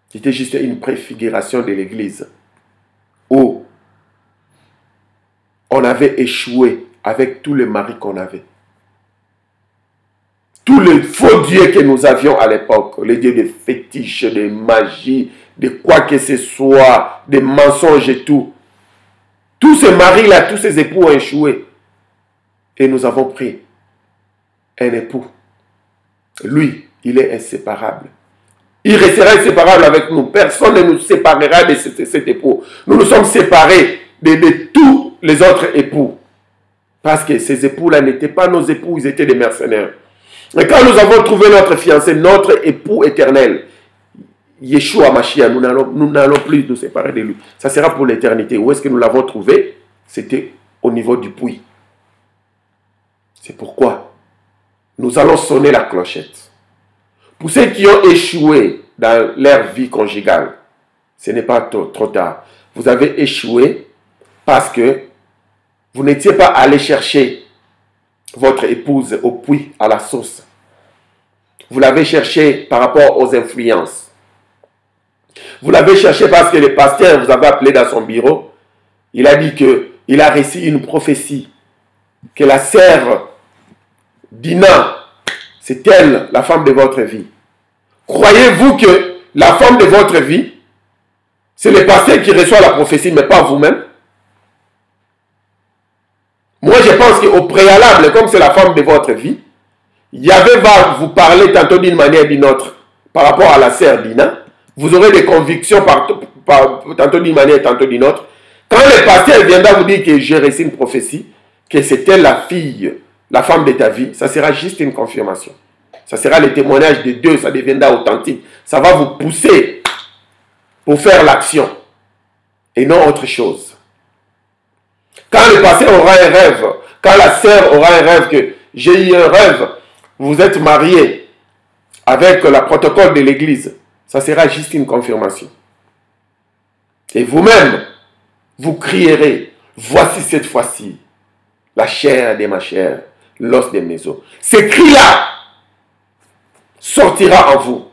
C'était juste une préfiguration de l'Église, où on avait échoué avec tous les maris qu'on avait. Tous les faux dieux que nous avions à l'époque, les dieux de fétiches, de magie, de quoi que ce soit, des mensonges et tout. Tous ces maris-là, tous ces époux ont échoué. Et nous avons pris un époux. Lui, il est inséparable. Il restera inséparable avec nous. Personne ne nous séparera de cet époux. Nous nous sommes séparés de tous les autres époux. Parce que ces époux-là n'étaient pas nos époux, ils étaient des mercenaires. Et quand nous avons trouvé notre fiancé, notre époux éternel, Yeshua Mashiach, nous n'allons plus nous séparer de lui. Ça sera pour l'éternité. Où est-ce que nous l'avons trouvé? C'était au niveau du puits. C'est pourquoi nous allons sonner la clochette. Pour ceux qui ont échoué dans leur vie conjugale, ce n'est pas trop tard. Vous avez échoué parce que vous n'étiez pas allé chercher votre épouse au puits, à la source. Vous l'avez cherché par rapport aux influences. Vous l'avez cherché parce que le pasteur vous avait appelé dans son bureau. Il a dit qu'il a reçu une prophétie que la sœur Dina, c'est elle, la femme de votre vie. Croyez-vous que la femme de votre vie, c'est le pasteur qui reçoit la prophétie, mais pas vous-même? Moi, je pense qu'au préalable, comme c'est la femme de votre vie, Yahvé va vous parler tantôt d'une manière ou d'une autre par rapport à la sœur Dina. Vous aurez des convictions tantôt d'une manière, tantôt d'une autre. Quand le pasteur viendra vous dire que j'ai reçu une prophétie, que c'était la fille, la femme de ta vie, ça sera juste une confirmation. Ça sera le témoignage de Dieu, ça deviendra authentique. Ça va vous pousser pour faire l'action et non autre chose. Quand le pasteur aura un rêve, quand la sœur aura un rêve que j'ai eu un rêve, vous êtes mariés avec le protocole de l'église, ça sera juste une confirmation. Et vous-même, vous crierez, voici cette fois-ci la chair de ma chair, l'os de mes os. Ce cri-là sortira en vous.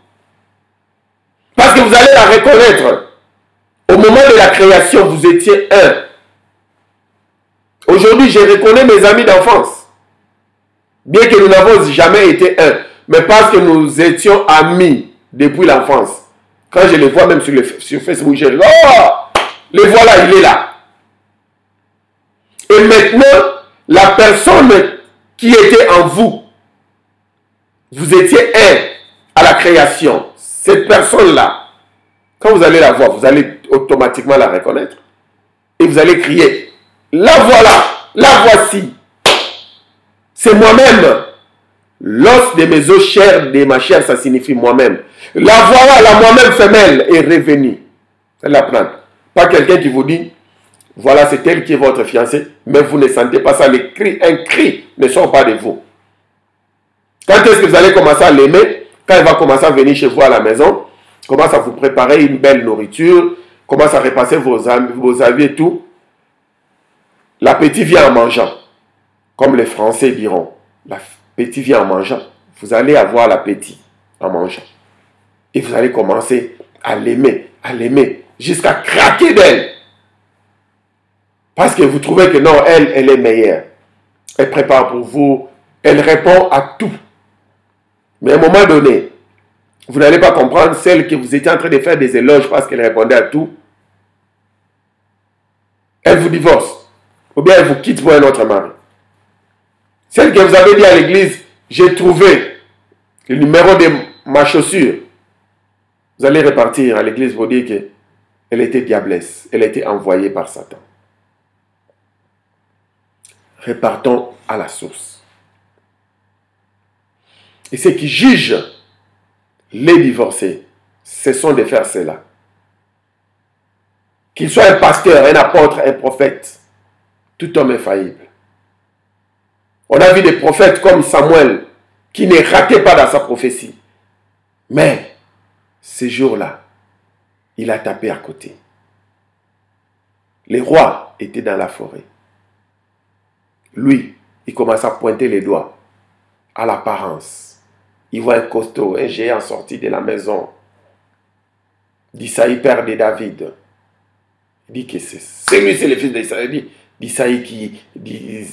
Parce que vous allez la reconnaître. Au moment de la création, vous étiez un. Aujourd'hui, je reconnais mes amis d'enfance. Bien que nous n'avons jamais été un. Mais parce que nous étions amis depuis l'enfance. Quand je les vois même sur Facebook, je dis, oh, le voilà, il est là. Et maintenant, la personne qui était en vous, vous étiez un à la création. Cette personne-là, quand vous allez la voir, vous allez automatiquement la reconnaître. Et vous allez crier, la voilà, la voici. C'est moi-même. L'os de mes os, chair de ma chair, ça signifie moi-même. La voilà, la moi-même femelle est revenue. C'est la plante. Pas quelqu'un qui vous dit, voilà, c'est elle qui est votre fiancée, mais vous ne sentez pas ça. Un cri ne sort pas de vous. Quand est-ce que vous allez commencer à l'aimer? Quand il va commencer à venir chez vous à la maison, commence à vous préparer une belle nourriture, commence à repasser vos avis et tout. L'appétit vient en mangeant. Comme les Français diront, l'appétit vient en mangeant. Vous allez avoir l'appétit en mangeant. Et vous allez commencer à l'aimer, jusqu'à craquer d'elle. Parce que vous trouvez que non, elle est meilleure. Elle prépare pour vous. Elle répond à tout. Mais à un moment donné, vous n'allez pas comprendre celle que vous étiez en train de faire des éloges parce qu'elle répondait à tout. Elle vous divorce. Ou bien elle vous quitte pour un autre mari. Celle que vous avez dit à l'église, j'ai trouvé le numéro de ma chaussure. Vous allez repartir à l'église pour dire qu'elle était diablesse. Elle a été envoyée par Satan. Repartons à la source. Et ceux qui jugent les divorcés, ce sont de faire cela. Qu'il soit un pasteur, un apôtre, un prophète, tout homme est faillible. On a vu des prophètes comme Samuel qui ne ratait pas dans sa prophétie. Mais ce jour-là, il a tapé à côté. Les rois étaient dans la forêt. Lui, il commence à pointer les doigts à l'apparence. Il voit un costaud, un géant sorti de la maison d'Isaïe, père de David. Il dit que c'est lui, c'est le fils d'Isaïe.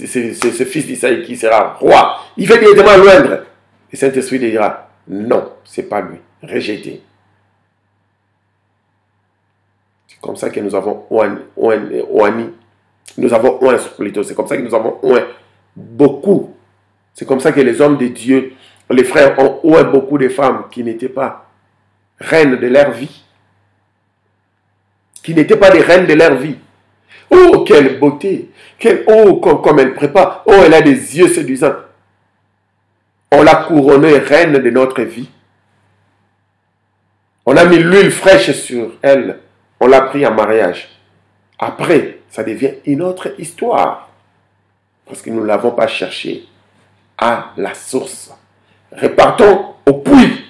C'est ce fils d'Isaïe qui sera roi. Il veut directement loindre. Le Saint-Esprit dira, non, ce n'est pas lui. Rejeté. C'est comme ça que nous avons c'est comme ça que nous avons beaucoup. C'est comme ça que les hommes de Dieu, les frères ont oint beaucoup de femmes qui n'étaient pas reines de leur vie. Qui n'étaient pas des reines de leur vie. Oh, quelle beauté! Oh, comme elle prépare! Oh, elle a des yeux séduisants. On l'a couronnée reine de notre vie. On a mis l'huile fraîche sur elle. On l'a pris en mariage. Après, ça devient une autre histoire. Parce que nous ne l'avons pas cherché à la source. Repartons au puits.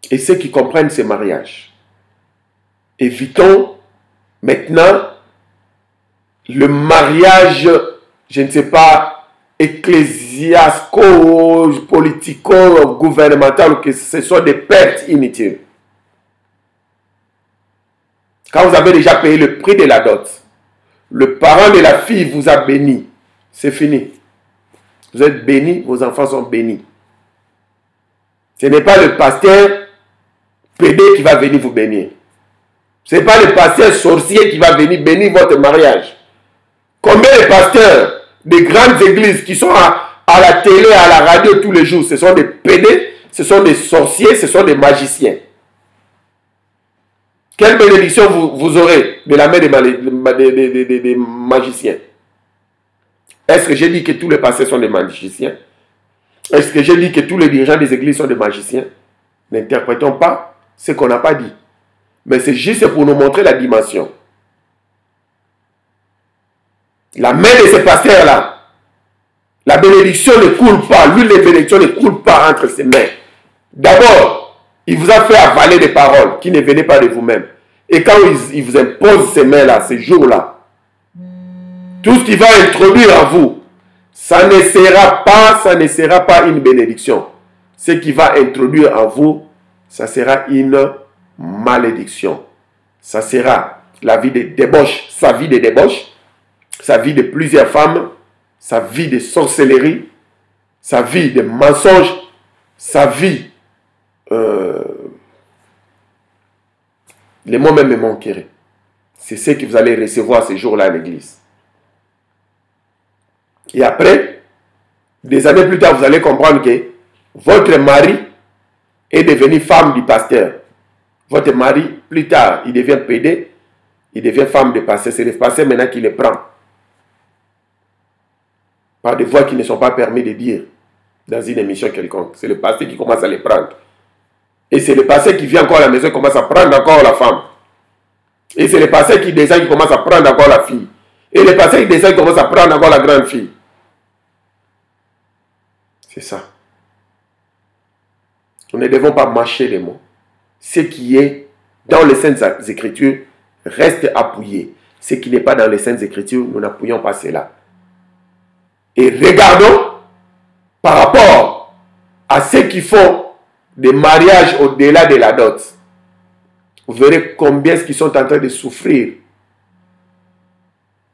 Et ceux qui comprennent ces mariages, évitons maintenant le mariage, je ne sais pas, ecclésiastico, politico, gouvernemental, que ce soit des pertes inutiles. Quand vous avez déjà payé le prix de la dot, le parent de la fille vous a béni, c'est fini. Vous êtes bénis, vos enfants sont bénis. Ce n'est pas le pasteur pédé qui va venir vous bénir. Ce n'est pas le pasteur sorcier qui va venir bénir votre mariage. Combien de pasteurs des grandes églises qui sont à la télé, à la radio tous les jours, ce sont des pédés, ce sont des sorciers, ce sont des magiciens. Quelle bénédiction vous aurez de la main des magiciens? Est-ce que j'ai dit que tous les pasteurs sont des magiciens? Est-ce que j'ai dit que tous les dirigeants des églises sont des magiciens? N'interprétons pas ce qu'on n'a pas dit. Mais c'est juste pour nous montrer la dimension. La main de ces pasteurs-là, la bénédiction ne coule pas. L'huile de bénédiction ne coule pas entre ses mains. D'abord, il vous a fait avaler des paroles qui ne venaient pas de vous-même. Et quand il vous impose ces mains-là, ces jours-là, tout ce qu'il va introduire en vous, ça ne sera pas une bénédiction. Ce qui va introduire en vous, ça sera une malédiction. Ça sera la vie de débauche, sa vie de débauche, sa vie de plusieurs femmes, sa vie de sorcellerie, sa vie de mensonge, sa vie... les mots même me manqueraient. C'est ce que vous allez recevoir ces jours-là à l'église. Et après, des années plus tard, vous allez comprendre que votre mari est devenu femme du pasteur. Votre mari, plus tard, il devient pédé, il devient femme de pasteur. C'est le pasteur maintenant qui le prend. Par des voix qui ne sont pas permis de dire dans une émission quelconque. C'est le pasteur qui commence à les prendre. Et c'est le pasteur qui vient encore à la maison et commence à prendre encore la femme. Et c'est le pasteur qui descend qui commence à prendre encore la fille. Et le pasteur qui descend qui commence à prendre encore la grande fille. C'est ça. Nous ne devons pas mâcher les mots. Ce qui est dans les Saintes Écritures reste appuyé. Ce qui n'est pas dans les Saintes Écritures, nous n'appuyons pas cela. Et regardons par rapport à ceux qui font des mariages au-delà de la dot. Vous verrez combien ils sont en train de souffrir.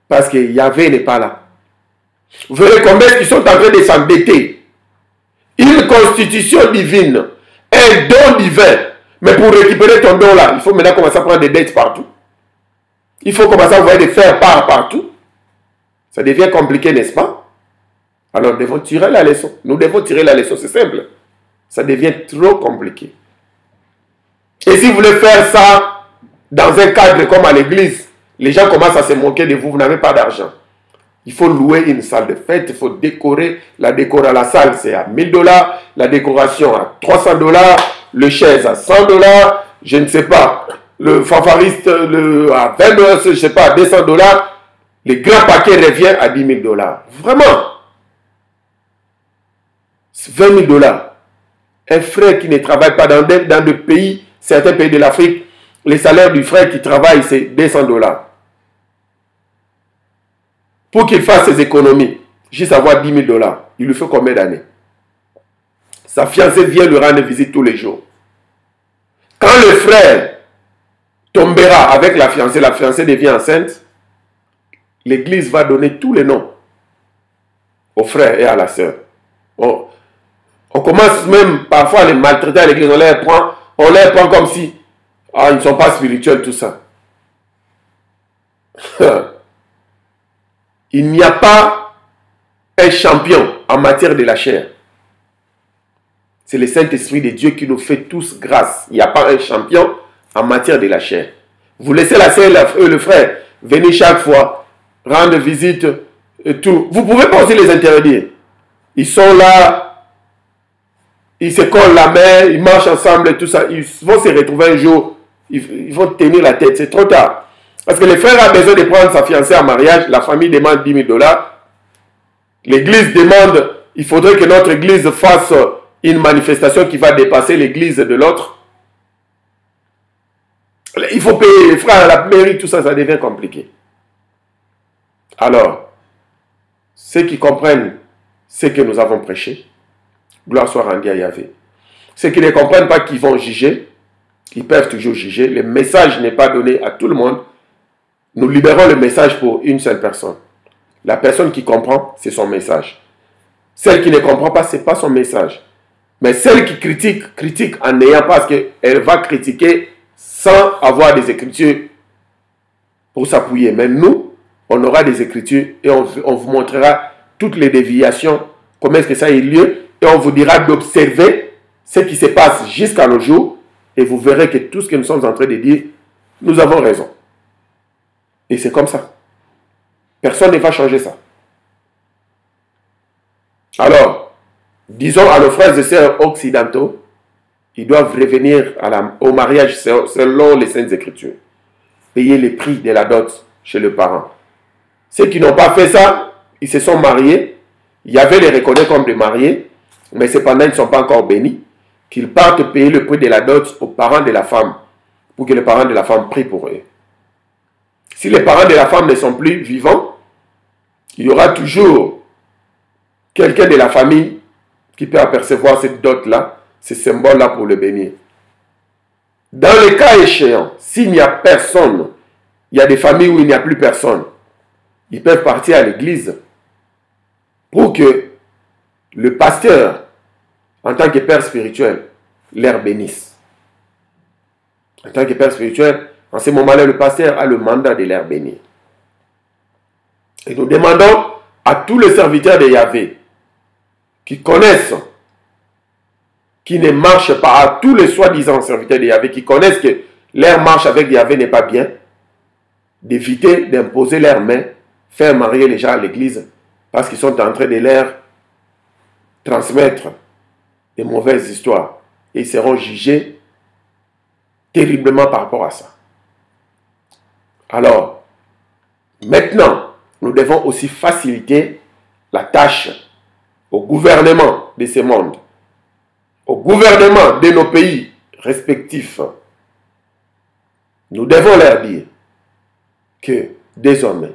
Parce que Yahvé n'est pas là. Vous verrez combien ils sont en train de s'embêter. Une constitution divine, un don divin. Mais pour récupérer ton don là, il faut maintenant commencer à prendre des dettes partout. Il faut commencer à envoyer des fers partout. Ça devient compliqué, n'est-ce pas? Alors nous devons tirer la leçon. Nous devons tirer la leçon, c'est simple. Ça devient trop compliqué. Et si vous voulez faire ça dans un cadre comme à l'église, les gens commencent à se moquer de vous, vous n'avez pas d'argent. Il faut louer une salle de fête, il faut décorer. La décoration à la salle, c'est à 1000 $. La décoration à 300 $. Le chaise à 100 $. Je ne sais pas. Le fanfariste à 20 $, je ne sais pas, à 200 $. Le grand paquet revient à 10 000 $. Vraiment. 20 000 $. Un frère qui ne travaille pas dans des pays, certains pays de l'Afrique, le salaire du frère qui travaille, c'est 200 $. Pour qu'il fasse ses économies, juste avoir 10 000 $, il lui faut combien d'années? Sa fiancée vient lui rendre visite tous les jours. Quand le frère tombera avec la fiancée devient enceinte, l'église va donner tous les noms au frère et à la sœur. On commence même parfois à les maltraiter à l'église, on les prend comme si ils ne sont pas spirituels, tout ça. Il n'y a pas un champion en matière de la chair. C'est le Saint-Esprit de Dieu qui nous fait tous grâce. Il n'y a pas un champion en matière de la chair. Vous laissez la sœur et le frère venir chaque fois, rendre visite et tout. Vous pouvez pas aussi les interdire. Ils sont là, ils se collent la main, ils marchent ensemble et tout ça. Ils vont se retrouver un jour, ils vont tenir la tête. C'est trop tard. Parce que le frère a besoin de prendre sa fiancée en mariage, la famille demande 10 000 $. L'église demande, il faudrait que notre église fasse une manifestation qui va dépasser l'église de l'autre. Il faut payer les frères à la mairie, tout ça, ça devient compliqué. Alors, ceux qui comprennent ce que nous avons prêché, gloire soit rendue à Yahvé. Ceux qui ne comprennent pas qu'ils vont juger, ils peuvent toujours juger. Le message n'est pas donné à tout le monde. Nous libérons le message pour une seule personne. La personne qui comprend, c'est son message. Celle qui ne comprend pas, ce n'est pas son message. Mais celle qui critique, critique en n'ayant pas, parce qu'elle va critiquer sans avoir des écritures pour s'appuyer. Mais nous, on aura des écritures et on vous montrera toutes les déviations, comment est-ce que ça a eu lieu, et on vous dira d'observer ce qui se passe jusqu'à nos jours, et vous verrez que tout ce que nous sommes en train de dire, nous avons raison. Et c'est comme ça. Personne ne va changer ça. Alors, disons à nos frères et sœurs occidentaux, ils doivent revenir au mariage selon les Saintes Écritures. Payer les prix de la dot chez le parent. Ceux qui n'ont pas fait ça, ils se sont mariés. Yahvé les reconnaît comme des mariés, mais cependant ils ne sont pas encore bénis. Qu'ils partent payer le prix de la dot aux parents de la femme, pour que les parents de la femme prient pour eux. Si les parents de la femme ne sont plus vivants, il y aura toujours quelqu'un de la famille qui peut apercevoir cette dot-là, ce symbole-là pour le bénir. Dans le cas échéant, s'il n'y a personne, il y a des familles où il n'y a plus personne, ils peuvent partir à l'église pour que le pasteur, en tant que père spirituel, leur bénisse. En tant que père spirituel, en ce moment-là, le pasteur a le mandat de leur bénir. Et nous demandons à tous les serviteurs de Yahvé qui connaissent, qui ne marchent pas, à tous les soi-disant serviteurs de Yahvé qui connaissent que leur marche avec Yahvé n'est pas bien, d'éviter d'imposer leurs mains, faire marier les gens à l'église, parce qu'ils sont en train de leur transmettre des mauvaises histoires. Et ils seront jugés terriblement par rapport à ça. Alors, maintenant, nous devons aussi faciliter la tâche au gouvernement de ce monde, au gouvernement de nos pays respectifs. Nous devons leur dire que désormais,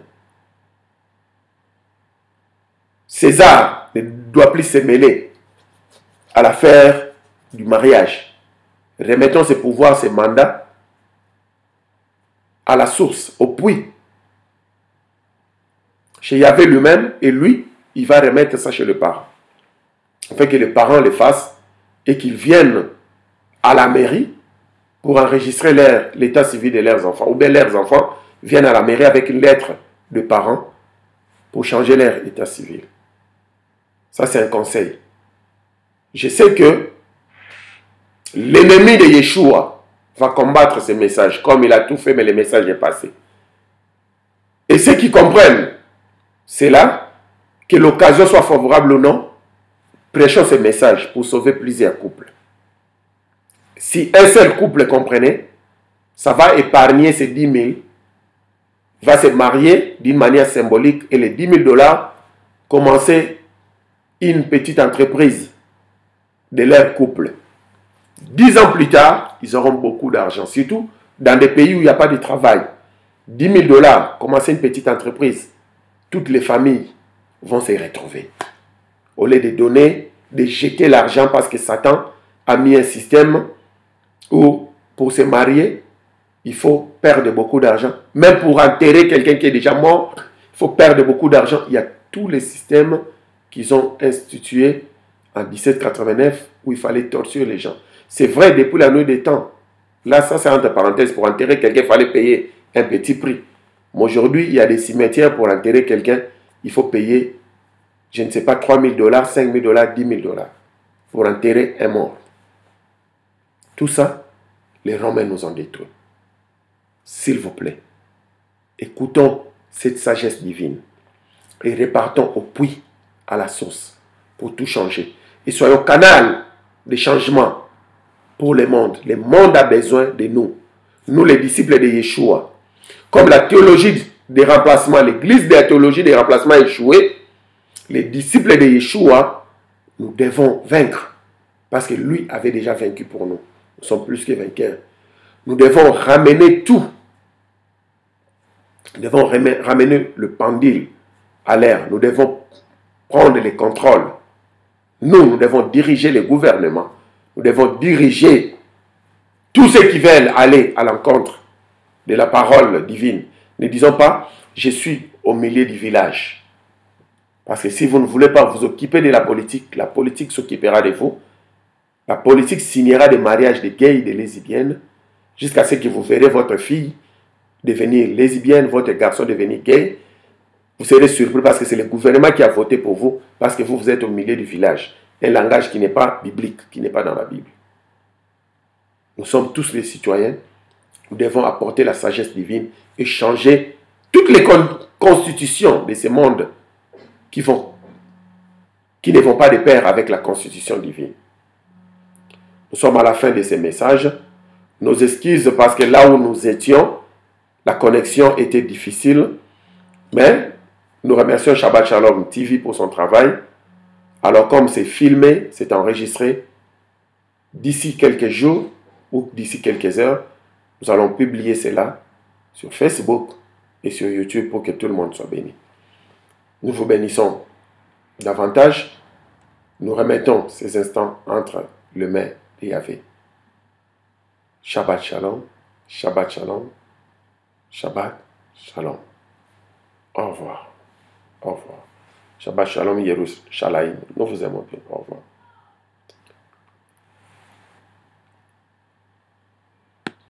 César ne doit plus se mêler à l'affaire du mariage. Remettons ses pouvoirs, ses mandats à la source, au puits, chez Yahvé lui-même, et lui, il va remettre ça chez le parent. Afin que les parents le fassent et qu'ils viennent à la mairie pour enregistrer l'état civil de leurs enfants. Ou bien leurs enfants viennent à la mairie avec une lettre de parents pour changer leur état civil. Ça, c'est un conseil. Je sais que l'ennemi de Yeshua va combattre ces messages, comme il a tout fait, mais le message est passé. Et ceux qui comprennent cela, que l'occasion soit favorable ou non, prêchons ces messages pour sauver plusieurs couples. Si un seul couple comprenait, ça va épargner ces 10 000, va se marier d'une manière symbolique et les 10 000 dollars, commencer une petite entreprise de leur couple. 10 ans plus tard, ils auront beaucoup d'argent, surtout dans des pays où il n'y a pas de travail. 10 000 dollars, commencer une petite entreprise, toutes les familles vont se retrouver. Au lieu de donner, de jeter l'argent parce que Satan a mis un système où pour se marier, il faut perdre beaucoup d'argent. Même pour enterrer quelqu'un qui est déjà mort, il faut perdre beaucoup d'argent. Il y a tous les systèmes qu'ils ont institués en 1789 où il fallait torturer les gens. C'est vrai depuis la nuit des temps. Là, ça c'est entre parenthèses. Pour enterrer quelqu'un, il fallait payer un petit prix. Mais aujourd'hui, il y a des cimetières pour enterrer quelqu'un. Il faut payer, je ne sais pas, 3 000 dollars, 5 000 dollars, 10 000 dollars pour enterrer un mort. Tout ça, les Romains nous ont détruit. S'il vous plaît, écoutons cette sagesse divine et repartons au puits, à la source, pour tout changer. Et soyons canal de changement pour le monde. Le monde a besoin de nous. Nous, les disciples de Yeshua. Comme la théologie des remplacements, l'église de la théologie des remplacements a échoué, les disciples de Yeshua, nous devons vaincre. Parce que lui avait déjà vaincu pour nous. Nous sommes plus que vainqueurs. Nous devons ramener tout. Nous devons ramener le pendule à l'air. Nous devons prendre les contrôles. Nous devons diriger le gouvernement. Nous devons diriger tous ceux qui veulent aller à l'encontre de la parole divine. Ne disons pas, je suis au milieu du village. Parce que si vous ne voulez pas vous occuper de la politique s'occupera de vous. La politique signera des mariages de gays et de lesbiennes jusqu'à ce que vous verrez votre fille devenir lesbienne, votre garçon devenir gay. Vous serez surpris parce que c'est le gouvernement qui a voté pour vous, parce que vous êtes au milieu du village. Un langage qui n'est pas biblique, qui n'est pas dans la Bible. Nous sommes tous les citoyens. Nous devons apporter la sagesse divine et changer toutes les constitutions de ce monde qui ne vont pas de pair avec la constitution divine. Nous sommes à la fin de ces messages. Nos excuses parce que là où nous étions, la connexion était difficile. Mais nous remercions Shabbat Shalom TV pour son travail. Alors comme c'est filmé, c'est enregistré, d'ici quelques jours ou d'ici quelques heures, nous allons publier cela sur Facebook et sur YouTube pour que tout le monde soit béni. Nous vous bénissons davantage. Nous remettons ces instants entre les mains de Yahvé. Shabbat Shalom, Shabbat Shalom, Shabbat Shalom. Au revoir. Au revoir. Shabbat Shalom, Yerushalayim. Nous vous aimons bien. Au revoir.